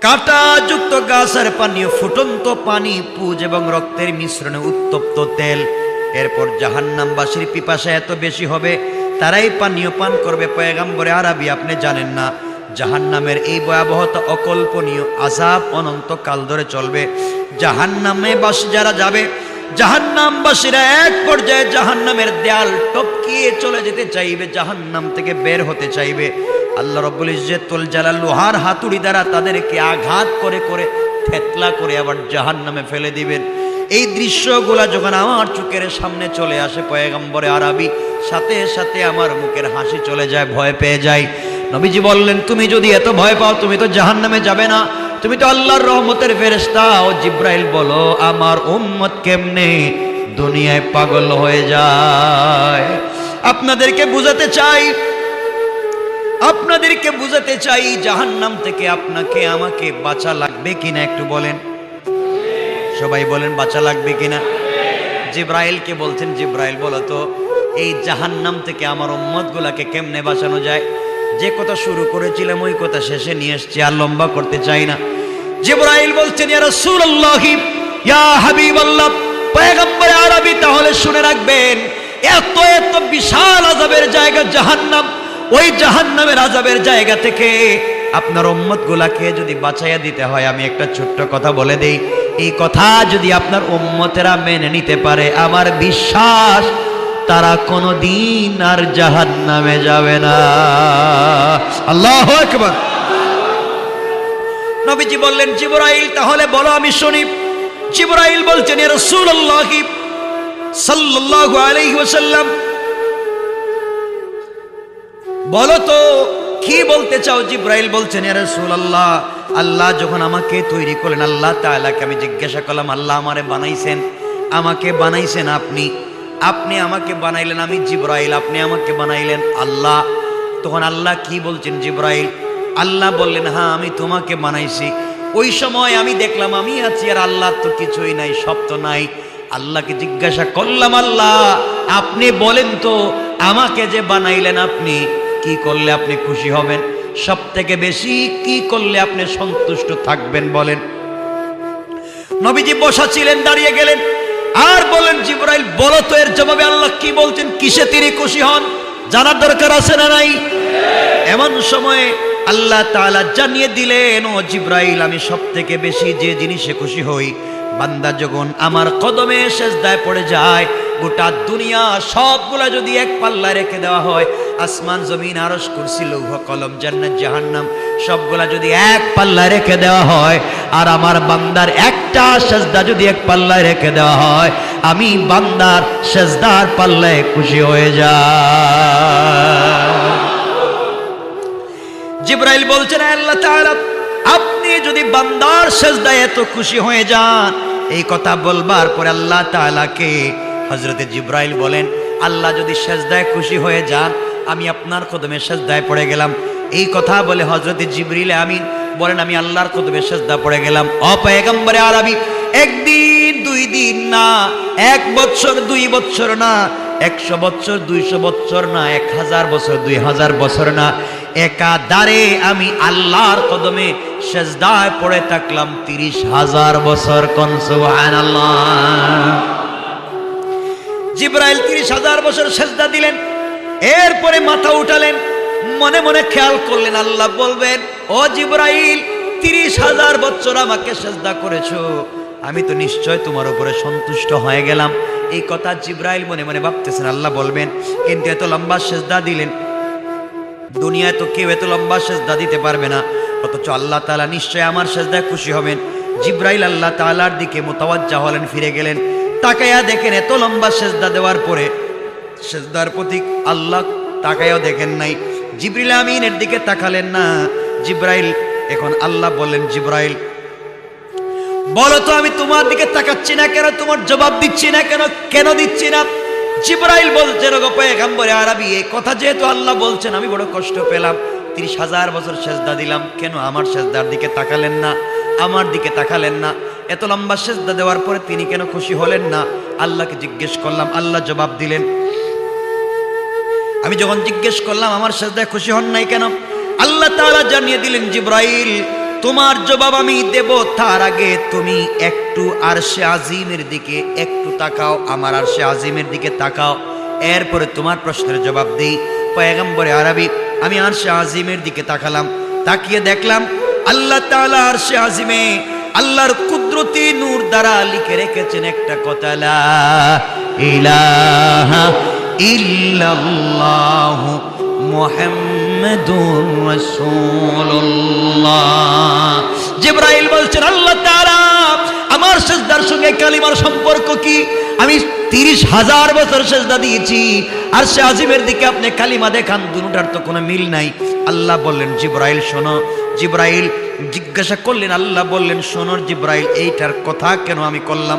কাঁটাযুক্ত গাছের পানীয়, ফুটন্ত পানি, পুজ এবং রক্তের মিশ্রণে উত্তপ্ত তেল। এরপর জাহান্নামবাসীর পিপাসা এত বেশি হবে তারাই পানীয় পান করবে। পয়গম্বরে আরবি, আপনি জানেন না জাহান্নামের এই ভয়াবহতা অকল্পনীয়। আযাব অনন্তকাল ধরে চলবে। জাহান্নামে বাসী যারা যাবে, জাহান্নামবাসীরা এক পর্যায়ে জাহান্নামের দেয়াল টপকিয়ে চলে যেতে চাইবে, জাহান্নাম থেকে বের হতে চাইবে। আল্লাহ রাব্বুল ইজ্জতুল জালাল লোহার হাতুড়ি দ্বারা তাদেরকে আঘাত করে করে থেতলা করে আবার জাহান্নামে ফেলে দিবেন। এই দৃশ্যগুলা যখন আমার চোখের সামনে চলে আসে পয়গম্বরে আরবি, সাথে সাথে আমার মুখের হাসি চলে যায়, ভয় পেয়ে যায়। নবীজি বললেন, তুমি যদি এত ভয় পাও তুমি তো জাহান্নামে যাবে না, তুমি তো আল্লাহর রহমতের ফেরেশতা। ও জিব্রাইল বলো আমার উম্মত কেমনে দুনিয়ায় পাগল হয়ে যায়। আপনাদেরকে বুঝাতে চাই জাহান্নাম থেকে আপনাকে আমাকে বাঁচা লাগবে কিনা একটু বলেন, সবাই বলেন বাঁচা লাগবে কিনা। জিব্রাইলকে বলছেন, জিব্রাইল বলো তো এই জাহান্নাম থেকে আমার উম্মত গুলাকে কেমনে বাঁচানো যায়। যে কথা শুরু করেছিলাম ওই কথা শেষে নিয়ে এসেছি, আর লম্বা করতে চাই না। জিব্রাইল বলছেন, ইয়া রাসূলুল্লাহ, ইয়া হাবিবাল্লাহ, পয়গম্বর আরবি তাহলে শুনে রাখবেন, এত এত বিশাল আযাবের জায়গা জাহান্নাম, ওই জাহান্নামের আযাবের জায়গা থেকে আপনার উম্মত গুলাকে যদি বাঁচাইয়া দিতে হয়, আমি একটা ছোট্ট কথা বলে দেই, এই কথা যদি আপনার উম্মতেরা মেনে নিতে পারে, আমার বিশ্বাস তারা কোনদিন আর জাহান্নামে যাবে না। আল্লাহু আকবার। নবীজি বললেন, জিবরাইল তাহলে বলো আমি শুনি। জিবরাইল বলছেন, ইয়া রাসূলুল্লাহ সাল্লাল্লাহু আলাইহি ওয়াসাল্লাম, বলো তো কি বলতে চাও। জিবরাইল বলছেন, ইয়া রাসূলুল্লাহ, আল্লাহ যখন আমাকে তৈরি করলেন, আল্লাহ তাআলাকে আমি জিজ্ঞাসা করলাম, আল্লাহ আমারে বানাইছেন, আমাকে বানাইছেন আপনি, আপনি আমাকে বানাইলেন, আমি জিবরাইল, আপনি আমাকে বানাইলেন আল্লাহ। তখন আল্লাহ কি বলছেন, জিবরাইল, আল্লাহ বললেন, হ্যাঁ আমি তোমাকে বানাইছি। ওই সময় আমি দেখলাম আমি আছি আর আল্লাহ তো কিছুই নাই, সব তো নাই। আল্লাহকে জিজ্ঞাসা করলাম, আল্লাহ আপনি বলেন তো আমাকে যে বানাইলেন আপনি কি করলে আপনি খুশি হবেন, সব থেকে বেশি কি করলে আপনি সন্তুষ্ট থাকবেন বলেন। নবীজি বসা ছিলেন, দাঁড়িয়ে গেলেন আর বলেন, জিবরাইল বলো তো এর জবাবে আল্লাহ কি বলছেন, কিসে তিনি খুশি হন, জানার দরকার আছে না নাই? এমন সময় আল্লাহ তাআলা জানিয়ে দিলেন, ও জিবরাইল আমি সব থেকে বেশি যে জিনিসে খুশি হই, বান্দা যখন আমার কদমে সেজদায় পড়ে যায়, গোটা দুনিয়া সবগুলা যদি এক পাল্লায় রেখে দেওয়া হয়, আসমান জমিন আরশ কুরসি লৌহ কলম জান্নাত জাহান্নাম সবগুলা যদি এক পাল্লায় রেখে দেওয়া হয়, আর আমার বান্দার একটা সেজদা যদি এক পাল্লায় রেখে দেওয়া হয়, আমি বান্দার সেজদার পাল্লায় খুশি হয়ে যাই। জিবরাইল বলছেন, আল্লাহ তাআলা আপনি যদি বান্দার সেজদায় এত খুশি হয়ে যান, এই কথা বলবার পরে আল্লাহ তাআলাকে হযরতে জিবরাইল বলেন, আল্লাহ যদি সেজদায় খুশি হয়ে যান, আমি আপনার কদমে সেজদায় পড়ে গেলাম। এই কথা বলে হযরতে জিবরিল আমিন বলেন, আমি আল্লাহর কদমে সেজদা পড়ে গেলাম। ও পয়গম্বরে আরবি, একদিন দুই দিন না, 1 বছর 2 বছর না, 100 বছর 200 বছর না, 1000 বছর 2000 বছর না, একাধারে আমি আল্লাহর কদমে সেজদায় পড়ে থাকলাম 30,000 বছর। কোন সুবহানাল্লাহ। জিবরাইল 30,000 বছর সেজদা দিলেন, এরপরে মাথা উঠালেন, মনে মনে খেয়াল করলেন আল্লাহ বলবেন, ও জিবরাইল 30,000 বছর আমাকে সেজদা করেছো, আমি তো নিশ্চয় তোমার উপরে সন্তুষ্ট হয়ে গেলাম। এই কথা জিবরাইল মনে মনে ভাবতেছেন, আল্লাহ বলবেন কিন্তু এত লম্বা সেজদা দিলেন, দুনিয়ায় তো কেউ এত লম্বা সেজদা দিতে পারবে না, অথচ আল্লাহ তাআলা নিশ্চয় আমার সেজদায় খুশি হবেন। জিবরাইল আল্লাহ তাআলার দিকে মুতাওয়াজ্জা হলেন, ফিরে গেলেন, তাকায়া দেখেন এত লম্বা সেজদা দেওয়ার পরে সেজদার প্রতি আল্লাহ তাকায়াও দেখেন নাই, জিবরিল আমিনের দিকে তাকালেন না। জিবরাইল এখন আল্লাহ বললেন, জিবরাইল বলো তো আমি তোমার দিকে তাকাচ্ছি না কেন, তোমার জবাব দিচ্ছি না কেন, কেন দিচ্ছি না? জিবরাইল বলছেন, ওগো পয়গম্বরে আরবি, এই কথা যেহেতু আল্লাহ বলছেন আমি বড় কষ্ট পেলাম, 30,000 বছর সেজদা দিলাম, কেন আমার সেজদার দিকে তাকালেন না, আমার দিকে তাকালেন না? এত লম্বা সেজদা দেওয়ার পরে তিনি কেন খুশি হলেন না? আল্লাহকে জিজ্ঞেস করলাম, আল্লাহ জবাব দিলেন। আমি যখন জিজ্ঞেস করলাম আমার সেজদায় খুশি হন নাই কেন, আল্লাহ তাআলা জানিয়ে দিলেন, জিবরাইল তোমার জবাব আমি দেব, তার আগে তুমি একটু আরশে আজিমের দিকে একটু তাকাও, আমার আরশে আজিমের দিকে তাকাও, এরপরে তোমার প্রশ্নের জবাব দেই। পয়গম্বরে আরবি আমি আরশে আজিমের দিকে তাকালাম, তাকিয়ে দেখলাম আল্লাহ তাআলা আরশে আজিমে আল্লাহর কুদরতি নূর দ্বারা লিখে রেখেছেন একটা কথা, লা ইলাহা ইল্লাল্লাহু মুহাম্মাদুর রাসূলুল্লাহ। জিবরাইল বলছেন, আল্লাহ তাআলা আমার আমার সেজদার সঙ্গে কালিমার সম্পর্ক কি? আমি 30,000 বছর সেজদা দিয়েছি, আর সে আজিমের দিকে আপনি কালিমা দেখান, দুটার তো কোনো মিল নাই। আল্লাহ বললেন জিবরাইল শোনো। জিবরাইল জিজ্ঞাসা করলেন, আল্লাহ বললেন শোনো জিবরাইল, এইটার কথা কেন আমি করলাম?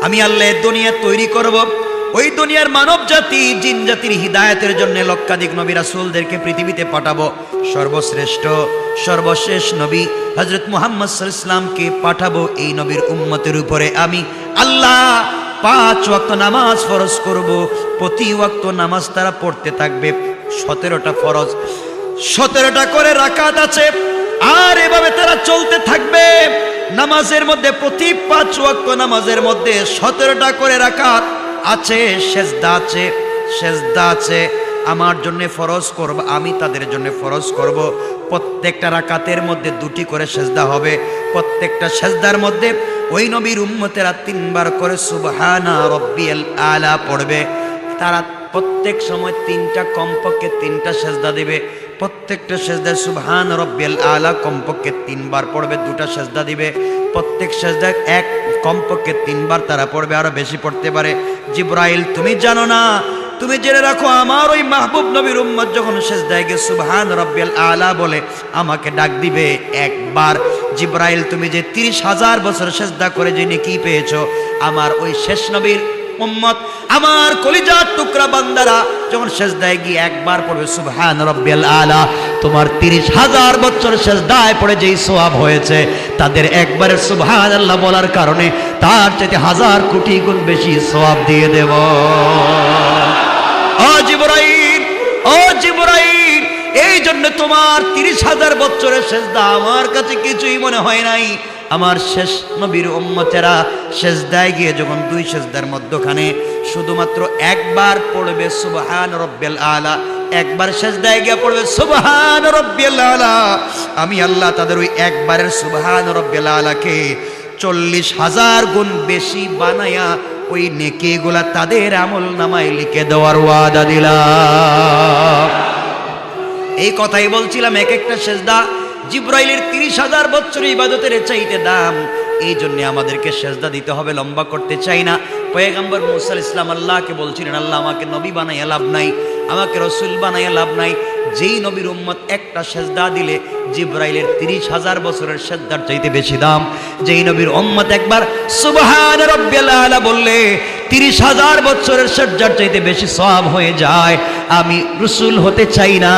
আমি আল্লাহ দুনিয়া তৈরি করব, ওই দুনিয়ার মানব জাতি জিন জাতির হিদায়াতের জন্য লক্ষাধিক নবী রাসূলদেরকে পৃথিবীতে পাঠাবো। সর্বশ্রেষ্ঠ সর্বশেষ নবী হযরত মুহাম্মদ সাল্লাল্লাহু আলাইহি ওয়াসাল্লামকে পাঠাবো এই নবীর উম্মতের উপরে। আমি আল্লাহ 5 ওয়াক্ত নামাজ ফরজ করব, প্রতি ওয়াক্ত নামাজ তারা পড়তে থাকবে। 17টা ফরজ, 17টা করে রাকাত আছে, আর এভাবে তারা চলতে থাকবে। নামাজের মধ্যে প্রতি 5 ওয়াক্ত নামাজের মধ্যে 17টা করে রাকাত আছে, সেজদা আছে, সেজদা আছে। আমার জন্য ফরজ করব, আমি তাদের জন্য ফরজ করব। প্রত্যেকটা রাকাতের মধ্যে 2টি করে সেজদা হবে। প্রত্যেকটা সেজদার মধ্যে ওই নবীর উম্মতেরা 3 বার করে সুবহানা রাব্বিয়াল আলা পড়বে। তারা প্রত্যেক সময় 3টা, কমপক্ষে 3টা সেজদা দিবে। প্রত্যেকটা সেজদায় সুবহান রাব্বিয়াল আলা কমপক্ষে 3 বার পড়বে, 2টা সেজদা দিবে। প্রত্যেক সেজদায় কমপক্ষে 3 বার তারা পড়বে, আরো বেশি পড়তে পারে। জিবরাইল তুমি জানো না, তুমি জেনে রাখো, আমার ওই মাহবুব নবীর উম্মত যখন সেজদায় গিয়ে সুবহান রাব্বিয়াল আলা বলে আমাকে ডাক দিবে একবার। জিবরাইল তুমি যে 30,000 বছর সেজদা করে যে নেকি পেয়েছো, আমার ওই শেষ নবীর উম্মত, আমার কলিজার টুকরা বান্দারা যখন সেজদায় গিয়ে একবার পড়বে সুবহান রাব্বিয়াল আলা, তোমার 30,000 বছর সেজদায় পড়ে যেই সওয়াব হয়েছে, তাদের একবারের সুবহানাল্লাহ বলার কারণে তার চাইতে 1000 কোটি গুণ বেশি সওয়াব দিয়ে দেব। ও জিবরাইল, ও জিবরাইল, এই জন্য তোমার 30,000 বছরের সেজদা আমার কাছে কিছুই মনে হয় নাই। আমার শেষ নবীর উম্মতেরা সেজদায় গিয়ে যখন 2 সেজদার মধ্যখানে শুধুমাত্র একবার পড়বে সুবহান রাব্বিয়াল আলা, একবার সেজদায় গিয়ে পড়বে সুবহান রাব্বিয়াল আলা, আমি আল্লাহ তাদের ওই একবারের সুবহান রাব্বিয়াল আলাকে 40,000 গুণ বেশি বানায়া ওই নেকিগুলা তাদের আমল নামায় লিখে দেওয়ার ওয়াদা দিলাম। এই কথাই বলছিলাম, এক একটা সেজদা জিবরাইলের 30,000 বছর ইবাদতের চাইতে দাম। এই জন্য আমাদেরকে সেজদা দিতে হবে, লম্বা করতে চাই না। পয়গম্বর মুসা আলাইহিস সালাম আল্লাহকে বলছিলেন, আল্লাহ আমাকে নবী বানাইয়া লাভ নাই, আমাকে রসুল বানাইয়া লাভ নাই। যেই নবীর উম্মত একটা সেজদা দিলে জিবরাইলের 30,000 বছরের সেজদার চাইতে বেশি দাম। যেই নবীর উম্মত একবার সুবহান রাব্বিয়াল আলা বললে 30,000 বছরের সেজদার চাইতে বেশি সওয়াব হয়ে যায়। আমি রসুল হতে চাই না,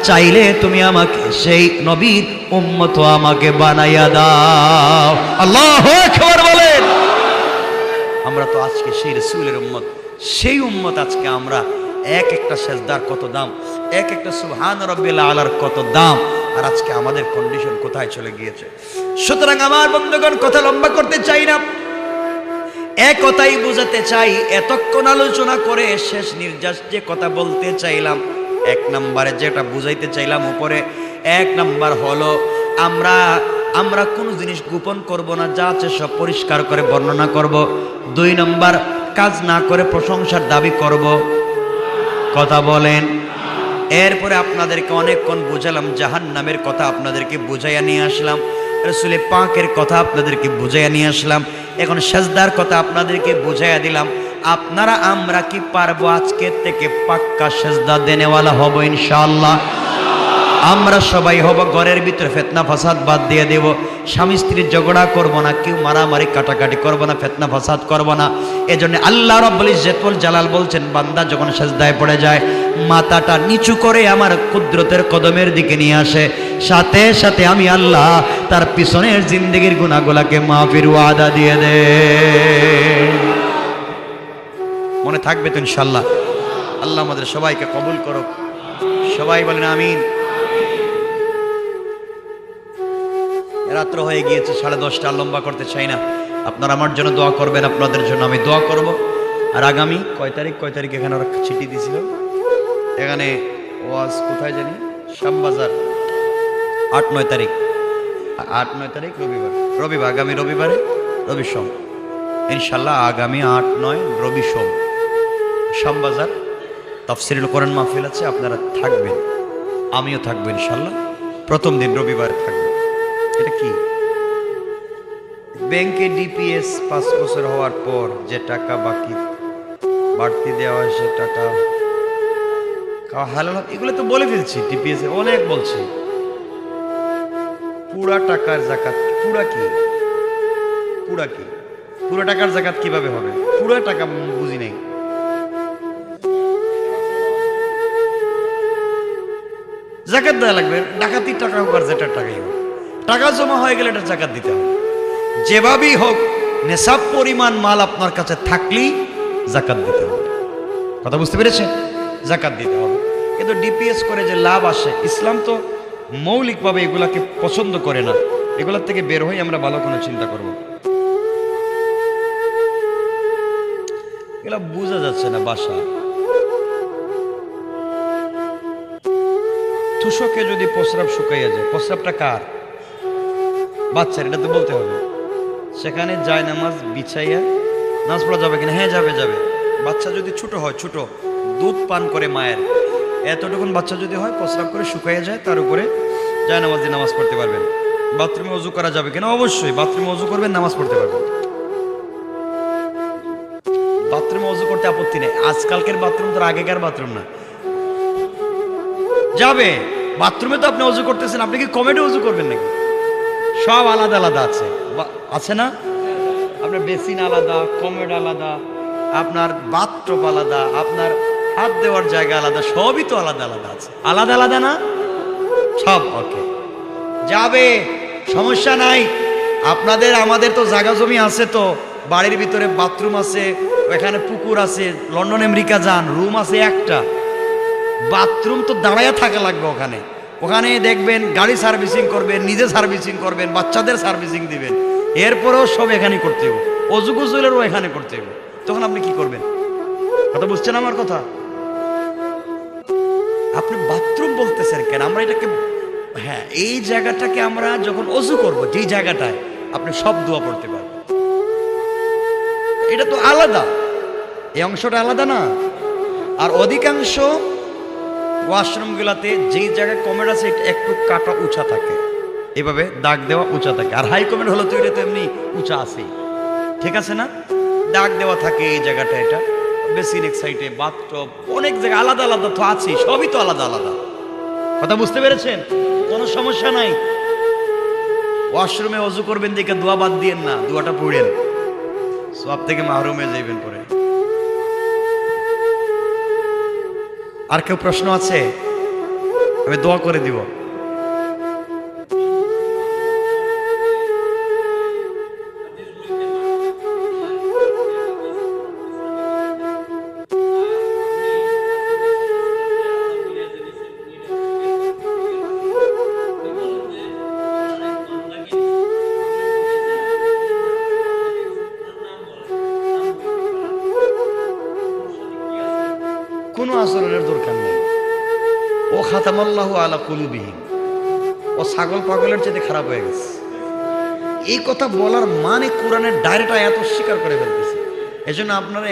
চাইলে তুমি আমাকে সেই নবীর উম্মত আমাকে বানাইয়া দাও। আল্লাহু আকবার বলেন। আমরা তো আজকে সেই রসুলের উম্মত, সেই উম্মত আজকে আমরা এক একটা সেজদার কত দাম, এক একটা সুবহান রাব্বিল আলার কত দাম, আর আজকে আমাদের কন্ডিশন কোথায় চলে গিয়েছে। সুতরাং আমার বন্ধুগণ, কথা লম্বা করতে চাই না, এক কথাই বুঝাতে চাই। এতক্ষণ আলোচনা করে শেষ নির্যাস যে কথা বলতে চাইলাম, 1 নম্বরে যেটা বুঝাইতে চাইলাম উপরে, 1 নম্বর হলো আমরা কোনো জিনিস গোপন করব না, যা আছে সব পরিষ্কার করে বর্ণনা করব। 2 নম্বর, কাজ না করে প্রশংসার দাবি করব। কথা বলেন। এরপরে আপনাদেরকে অনেকক্ষণ বুঝালাম, জাহান্নামের কথা আপনাদেরকে বুঝাইয়া নিয়ে আসলাম, রাসূল পাকের কথা আপনাদেরকে বুঝাইয়া নিয়ে আসলাম, এখন সেজদার কথা আপনাদেরকে বুঝাইয়া দিলাম। আপনারা আমরা কি পারবো আজকের থেকে পাক্কা সেজদা দেনেওয়ালা হব ইনশাআল্লাহ? আমরা সবাই হব, ঘরের ভিতরে ফিতনা ফাসাদ বাদ দিয়ে দেব, স্বামী স্ত্রীর ঝগড়া করব না, কেউ মারামারি কাটাকাটি করব না, ফিতনা ফাসাদ করব না। এজন্য আল্লাহ রাব্বুল ইজ্জতুল জালাল বলছেন, বান্দা যখন সেজদায় পড়ে যায় মাথাটা নিচু করে আমার কুদরতের কদমের দিকে নিয়ে আসে, সাথে সাথে আমি আল্লাহ তার পিছনের জিন্দেগির গুনাহগুলোকে মাফির ওয়াদা দিয়ে দেয়। মনে থাকবে তো ইনশাআল্লাহ? আল্লাহ আমাদের সবাইকে কবুল করুক, সবাই বলেন আমিন। রাত্র হয়ে গিয়েছে 10:30, লম্বা করতে চাই না। আপনারা আমার জন্য দোয়া করবেন, আপনাদের জন্য আমি দোয়া করব। আর আগামী কয় তারিখ এখানে ওরা চিঠি দিয়েছিল, এখানে ওয়াজ কোথায় জানি, শ্যামবাজার, 8-9 তারিখ, 8-9 তারিখ রবিবার, আগামী রবিবারে রবি সোম ইনশাল্লাহ, আগামী 8-9 রবি সোম শ্যামবাজার তাফসীরুল কোরআন মাহফিল আছে, আপনারা থাকবেন, আমিও থাকবো ইনশাল্লাহ। প্রথম দিন রবিবার থাকবো। এটা কি ব্যাংকে ডিপিএস 5 বছর হওয়ার পর যে টাকা বাড়তি দেওয়া হয়, সে টাকা খাওয়া হালাল, এগুলো তো বলে ফেলছি। ডিপিএস অনেক বলছি। পুরা টাকার জাকাত পুরা কি পুরা টাকার জাকাত কিভাবে হবে? পুরা টাকা বুঝি নাই। জাকাত দেওয়া লাগবে, ডাকাতির টাকা হোক আর যেটার টাকাই হোক, টাকা জমা হয়ে গেলে এটা জাকাত দিতে হবে। যেভাবেই হোক নেশাব পরিমাণ মাল আপনার কাছে থাকলেই জাকাত দিতে হবে। কথা বুঝতে পেরেছেন? জাকাত দিতে হবে। কিন্তু ডিপিএস করে যে লাভ আসে, ইসলাম তো মৌলিকভাবে এগুলাকে পছন্দ করে না। এগুলোর থেকে বের হয়ে আমরা ভালো কোনো চিন্তা করব। এগুলা বোঝা যাচ্ছে না। বাসা তুষকে যদি প্রস্রাব শুকাইয়া যায়, প্রস্রাবটা কার? বাচ্চার, এটা তো বলতে হবে। সেখানে যায় নামাজ বিছাইয়া নামাজ পড়া যাবে কিনা? হ্যাঁ যাবে। বাচ্চা যদি ছোট হয়, ছোট দুধ পান করে মায়ের, এতটুকুন বাচ্চা যদি হয়, প্রস্রাব করে শুকাইয়া যায়, তার উপরে যায় নামাজ দিয়ে নামাজ পড়তে পারবেন। বাথরুমে অজু করা যাবে কিনা? অবশ্যই বাথরুমে অজু করবেন, নামাজ পড়তে পারবেন। বাথরুমে অজু করতে আপত্তি নেই। আজকালকের বাথরুম তো আগেকার বাথরুম না। যাবে বাথরুমে, তো আপনি অজু করতেছেন, আপনি কি কমেডি অজু করবেন নাকি? সব আলাদা আলাদা আছে না? আপনার বেসিন আলাদা, কমেড আলাদা, আপনার বাথটব আলাদা, আপনার হাত দেওয়ার জায়গা আলাদা, সবই তো আলাদা আলাদা আছে। আলাদা আলাদা না সব? ওকে, যাবে, সমস্যা নাই। আপনাদের আমাদের তো জায়গা জমি আছে, তো বাড়ির ভিতরে বাথরুম আছে, ওখানে পুকুর আছে। লন্ডন আমেরিকা যান, রুম আছে একটা। বাথরুম তো দাঁড়াইয়া থাকা লাগবে ওখানে দেখবেন গাড়ি সার্ভিসিং করবেন, নিজে সার্ভিসিং করবেন, বাচ্চাদের সার্ভিসিং দিবেন, এরপরেও সব এখানে করতে হবে। অজু গোসলেরও এখানে করতে হবে। তখন আপনি কি করবেন? কথা বুঝছেন আমার কথা? আপনি বাথরুম বলতেছেন কেন? আমরা এটাকে, হ্যাঁ, এই জায়গাটাকে আমরা যখন অজু করব, যেই জায়গাটায় আপনি সব দোয়া পড়তে পারবেন, এটা তো আলাদা, এই অংশটা আলাদা না। আর অধিকাংশ ওয়াশরুমগুলোতে যেই জায়গায় কমেন্ট আছে, এটা একটু কাটা উঁচা থাকে, এভাবে দাগ দেওয়া উঁচা থাকে। আর হাই কমেন্ট হলো তো এটা তো এমনি উঁচা আছেই, ঠিক আছে না? দাগ দেওয়া থাকে এই জায়গাটা, এটা বেসিন এক সাইডে, বাথটব, অনেক জায়গায় আলাদা আলাদা তো আছে, সবই তো আলাদা আলাদা। কথা বুঝতে পেরেছেন? কোনো সমস্যা নাই। ওয়াশরুমে অজু করবেন দেখে দোয়া বাদ দিয়েন না, দোয়াটা পড়েন, সব থেকে মাহরুম হয়ে যাইবেন পরে। আর কেউ প্রশ্ন আছে? আমি দোয়া করে দিব। কোনো আচরণের দরকার নেই। ও খাতামাল্লাহু আলা কুলুবিহিম, ও ছাগল পাগলের চেয়ে খারাপ হয়ে গেছে। এই কথা বলার মানে কোরআনের ডাইরেক্ট আয়াত স্বীকার করে ফেলতেছে। এই জন্য আপনারা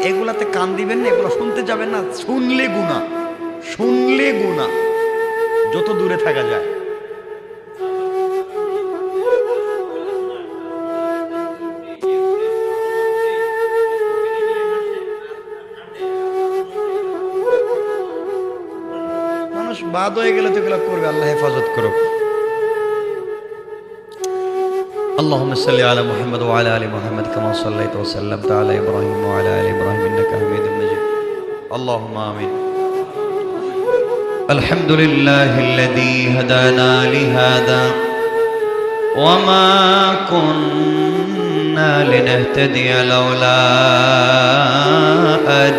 এগুলাতে কান দিবেন না, এগুলো শুনতে যাবেন না। শুনলে গুনাহ, যত দূরে থাকা যায়। মানুষ বাদ হয়ে গেলে তো এগুলো করবে, আল্লাহ হেফাজত করুক। اللهم صل على محمد وعلى ال محمد كما صليت وسلمت على ابراهيم وعلى ال ابراهيم انك حميد مجيد اللهم امين الحمد لله الذي هدانا لهذا وما كنا لنهتدي لولا ان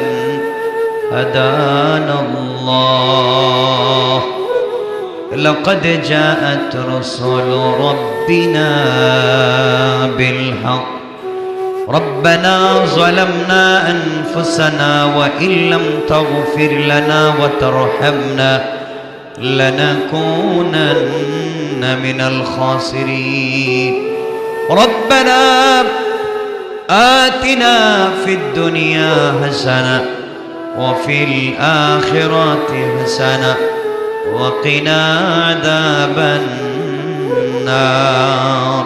هدانا الله لقد جاءت رسل ربنا بالحق ربنا ظلمنا أنفسنا وإن لم تغفر لنا وترحمنا لنكونن من الخاسرين ربنا آتنا في الدنيا حسنة وفي الآخرة حسنة وقنا عذاب النار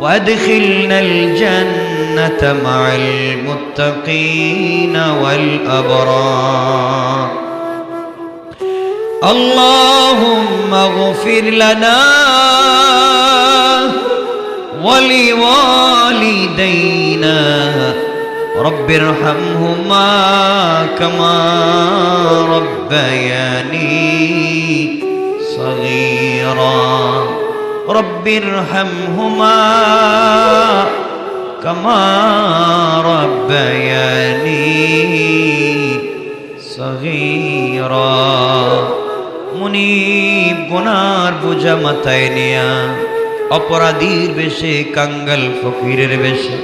وادخلنا الجنة مع المتقين والأبرار اللهم اغفر لنا ولوالدينا رب ارحمهما كما ربياني صغيرا رب ارحمهما كما ربياني صغيرا মুনিব গুনার বোঝা মাথায় নিয়া অপরাধীর বেশে কাঙ্গাল ফকিরের বেশে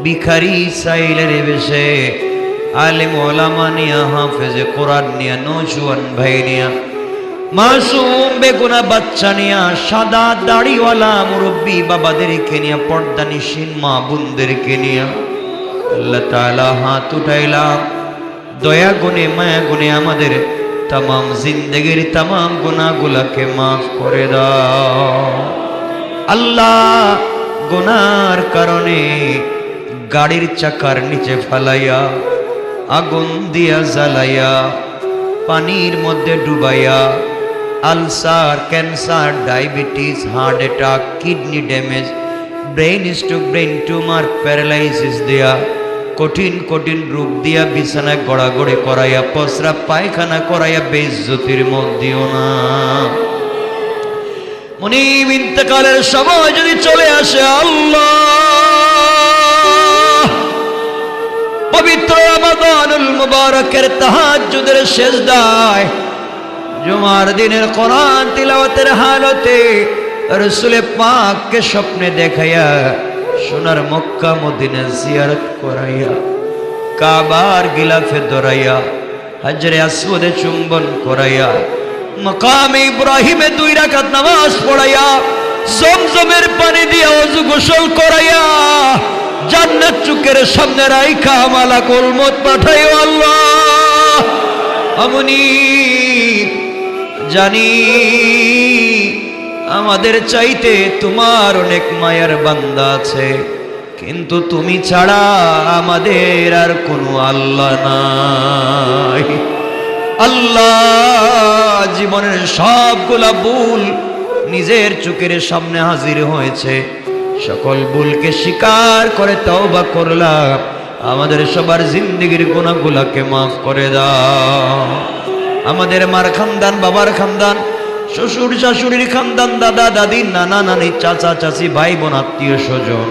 ভিখারি সাইলের বেশে আলেম ওলামা নিয়া হাফেজে কোরআন নিয়া নৌজওয়ান ভাই নিয়া মাসুম বেগুনা বাচ্চা নিয়া সাদা দাড়িওয়ালা মুরব্বী বাবাদেরকে নিয়া পর্দানিশীন মা বোনদেরকে নিয়া আল্লাহ তাআলা হাত উঠাইলাম দয়া গুণে মায়া গুণে আমাদের तमाम जिंदगीर तमाम गुनाहगुला के माफ करे दाओ अल्लाह गुनार कारणे गाड़ीर चाकार नीचे फालाइया आगुन दिया জ্বালাইয়া पानीर मध्य डुबाइया ulcer cancer diabetes heart attack kidney damage brain stroke brain tumour paralysis दिया कठिन कठिन रूप दिया बिछाना गड़ागड़ी कराइया पसरा पायखाना कराइया बेइज्जतिर मध्य ना मुनीब इंतकालेर समय यदि चले आसे अल्लाह पवित्र रमजानुल मुबारकेर ताहाज्जुदेर सेजदाय जुमार दिनेर कुरान तिलावतेर हालते रसूल पाक के स्वप्ने देखाया সোনার মক্কা মদিনা জিয়ারত করাইয়া কাবার গিলাফে দরাইয়া হজরে আসওয়াদে চুম্বন করাইয়া মাকামে ইব্রাহিমে 2 রাকাত নামাজ পড়াইয়া জমজমের পানি দিয়ে ওযু গোসল করাইয়া জান্নাত চুকের সামনে রাইখা মালাকুল মউত পাঠাইও আল্লাহ আমনি জানি আমাদের চাইতে তোমার অনেক মায়ার বান্দা আছে কিন্তু তুমি ছাড়া আমাদের আর কোনো আল্লাহ নাই আল্লাহ জীবনের সবগুলা ভুল নিজের চোখের সামনে হাজির হয়েছে সকল ভুলকে স্বীকার করে তওবা করলাম আমাদের সবার জিন্দেগীর গুনাহগুলোকে maaf করে দাও আমাদের মার খানদান বাবার খানদান শ্বশুর শাশুড়ির খানদান দাদা দাদি নানা নানি চাচা চাচি ভাই বোন আত্মীয় স্বজন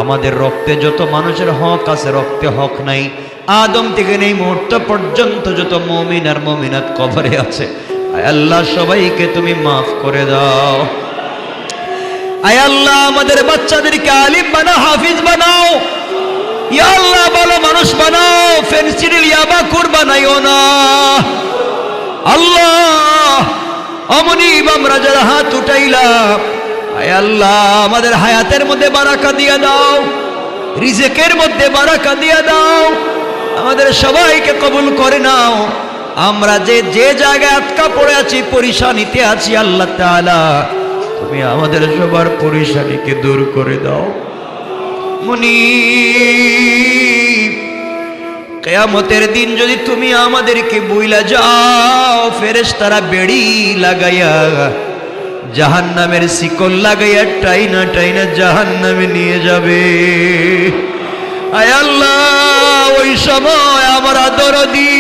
আমাদের রক্তে যত মানুষের হক আছে রক্তে হক নাই আদম থেকে এই মুহূর্ত পর্যন্ত যত মুমিন আর মুমিনাত কবরে আছে আয় আল্লাহ সবাইকে তুমি maaf করে দাও আয় আল্লাহ আমাদের বাচ্চাদেরকে আলিম বানাও হাফিজ বানাও ইয়া আল্লাহ ভালো মানুষ বানাও ফেন্সিডিল ইয়াবাকুর বানাইও না আল্লাহ অমনিব আমরা যারা হাত উঠাইলাম আয় আল্লাহ আমাদের হায়াতের মধ্যে বারাকা দিয়ে দাও রিজিকের মধ্যে বারাকা দিয়ে দাও আমাদের সবাইকে কবুল করে নাও আমরা যে যে জায়গায় আটকা পড়ে আছি পরিশানিতে আছি আল্লাহ তাআলা তুমি আমাদের সবার পরিশানিকে দূর করে দাও মুনিব কিয়ামতের দিন যদি তুমি আমাদেরকে বইলা যাও ফেরেশতারা বেড়ি লাগাইয়া জাহান্নামের শিকল লাগাইয়া টাইনা টাইনা জাহান্নামে নিয়ে যাবে আয় আল্লাহ ওই সময় আমার দরদি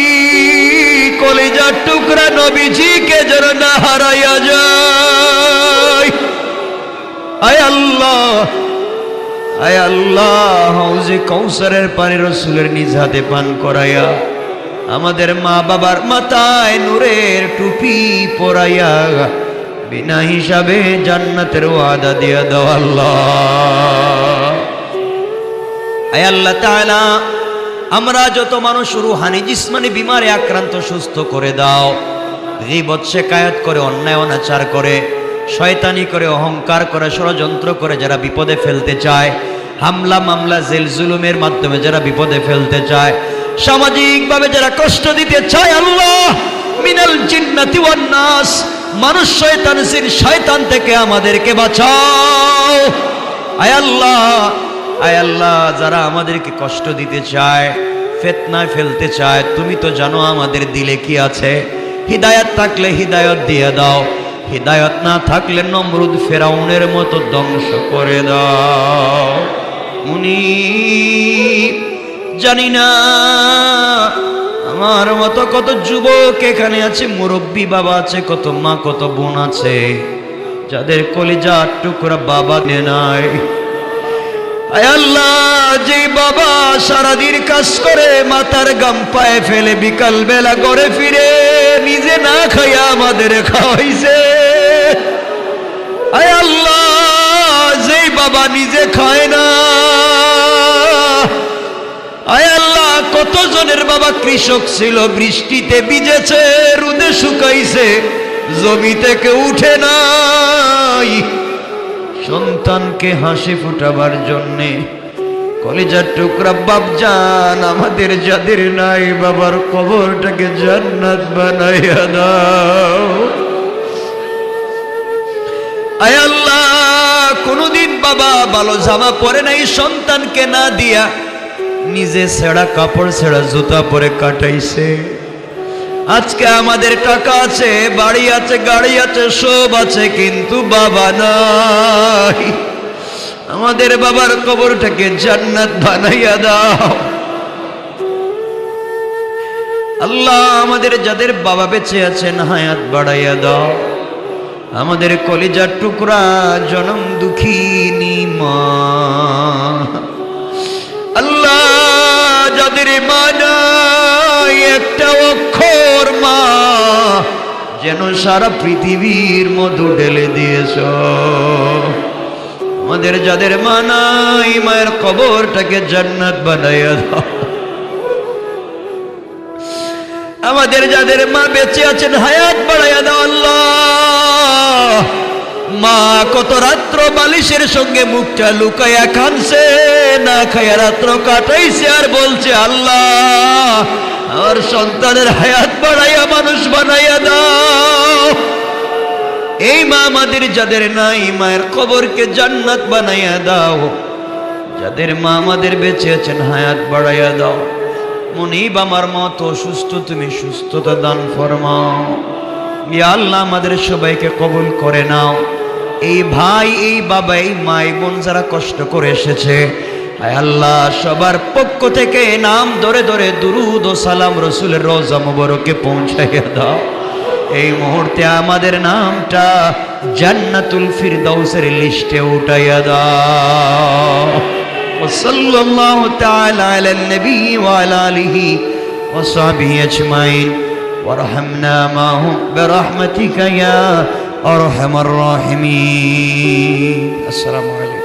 কলিজার টুকরা নবীজিকে যেন না হারাইয়া যায় আয় আল্লাহ হাউজে কাউসারের পানি রাসূলের নিজ হাতে পান করাইয়া আমাদের মা বাবার মাথায় নূরের টুপি পরাইয়া বিনা হিসাবে জান্নাতের ওয়াদা দিয়া দাও আল্লাহ আয় আল্লাহ তাআলা আমরা যত মানুষ রূহানি জিসমানি বিমারে আক্রান্ত সুস্থ করে দাও গীবত শিকায়াত করে অন্যায় অনাচার করে শয়তানি করে অহংকার করে ষড়যন্ত্র করে যারা বিপদে ফেলতে চায় হামলা মামলা জেল জুলুমের মাধ্যমে যারা বিপদে ফেলতে চায় সামাজিকভাবে যারা কষ্ট দিতে চায় আল্লাহ মিনাল জিন্নাতি ওয়ান নাস মানুষ শয়তান জিন শয়তান থেকে আমাদেরকে বাঁচাও আয় আল্লাহ, আয় আল্লাহ, যারা আমাদেরকে কষ্ট দিতে চায়, ফিতনায় ফেলতে চায়, তুমি তো জানো আমাদের দিলে কি আছে। হিদায়াত থাকলে হিদায়াত দিয়ে দাও, হিদায়াত না থাকলে নমরুদ ফেরাউনের মতো ধ্বংস করে দাও। মুনিব, জানি না আমার মতো কত যুবক এখানে আছে, মুরব্বী বাবা আছে, কত মা কত বোন আছে, যাদের কলিজার টুকরা বাবা নে নাই। আয় আল্লাহ, যে বাবা সারাদিন কাজ করে মাথার গাম পায়ে ফেলে বিকাল বেলা ঘরে ফিরে নিজে না খাইয়া আমাদের খাওয়াইছে। আয় আল্লাহ, যেই বাবা নিজে খায় না। আয় আল্লাহ, কতজনের বাবা কৃষক ছিল, বৃষ্টিতে ভিজেছে, রোদে শুকাইছে, জমি থেকে উঠে নাই। সন্তানকে হাসি ফুটাবার জন্যে কলিজার টুকরা বাপজান আমাদের যাদের নাই, বাবার কবরটাকে জান্নাত বানাইয়া দাও। আয় আল্লাহ, কোনদিন বাবা ভালো জামা পরে নাই, সন্তানকে না দিয়া নিজে ছেঁড়া কাপড় ছেঁড়া জুতা পরে কাটাইছে। আজকে আমাদের টাকা আছে, বাড়ি আছে, গাড়ি আছে, সব আছে, কিন্তু বাবা নাই। আমাদের বাবার কবরটাকে জান্নাত বানাইয়া দাও। আল্লাহ, আমাদের যাদের বাবা বেঁচে আছেন হায়াত বাড়াইয়া দাও। আমাদের কলিজার টুকরা জনম দুঃখিনী মা, আল্লাহ, যাদের মা নাই, একটা অক্ষর মা যেন সারা পৃথিবীর মধু ঢেলে দিয়েছ। আমাদের যাদের মা নাই, মায়ের কবরটাকে জান্নাত বানাইয়া দাও। আমাদের যাদের মা বেঁচে আছেন হায়াত বাড়াইয়া দাও। আল্লাহ, মা কত রাত্র বালিশের সঙ্গে মুখটা লুকাইয়া কানছে, না খাইয়া রাত্র কাটাইছে, আর বলছে আল্লাহ আমার সন্তানের হায়াত বাড়াইয়া মানুষ বানাইয়া দাও। এই মা আমাদের যাদের নাই, মায়ের কবরকে জান্নাত বানাইয়া দাও। যাদের মা আমাদের বেঁচে আছেন হায়াত বাড়াইয়া দাও। মুনিব, আমার মতো অসুস্থ, তুমি সুস্থতা দান ফরমাও। ইয়া আল্লাহ, আমাদের সবাইকে কবুল করে নাও। এই ভাই, এই বাবা, এই মা, এই বোন যারা কষ্ট করে এসেছে, আয় আল্লাহ, সবার পক্ষ থেকে নাম ধরে ধরে দুরুদ ও সালাম রসুলের রওজা মুবারকে পৌঁছাইয়া দাও। এই মুহূর্তে আমাদের নামটা জান্নাতুল ফিরদাউসের লিস্টে উঠাইয়া দাও। সাল্লাল্লাহু তাআলা আলান নবী ওয়া আলা আলিহি ওয়া সাহবিহি আজমাইন ওয়ারহামনা মাহুম বিরহমাতিকা ইয়া আরহামার রাহিমিন। আসসালামু আলাইকুম।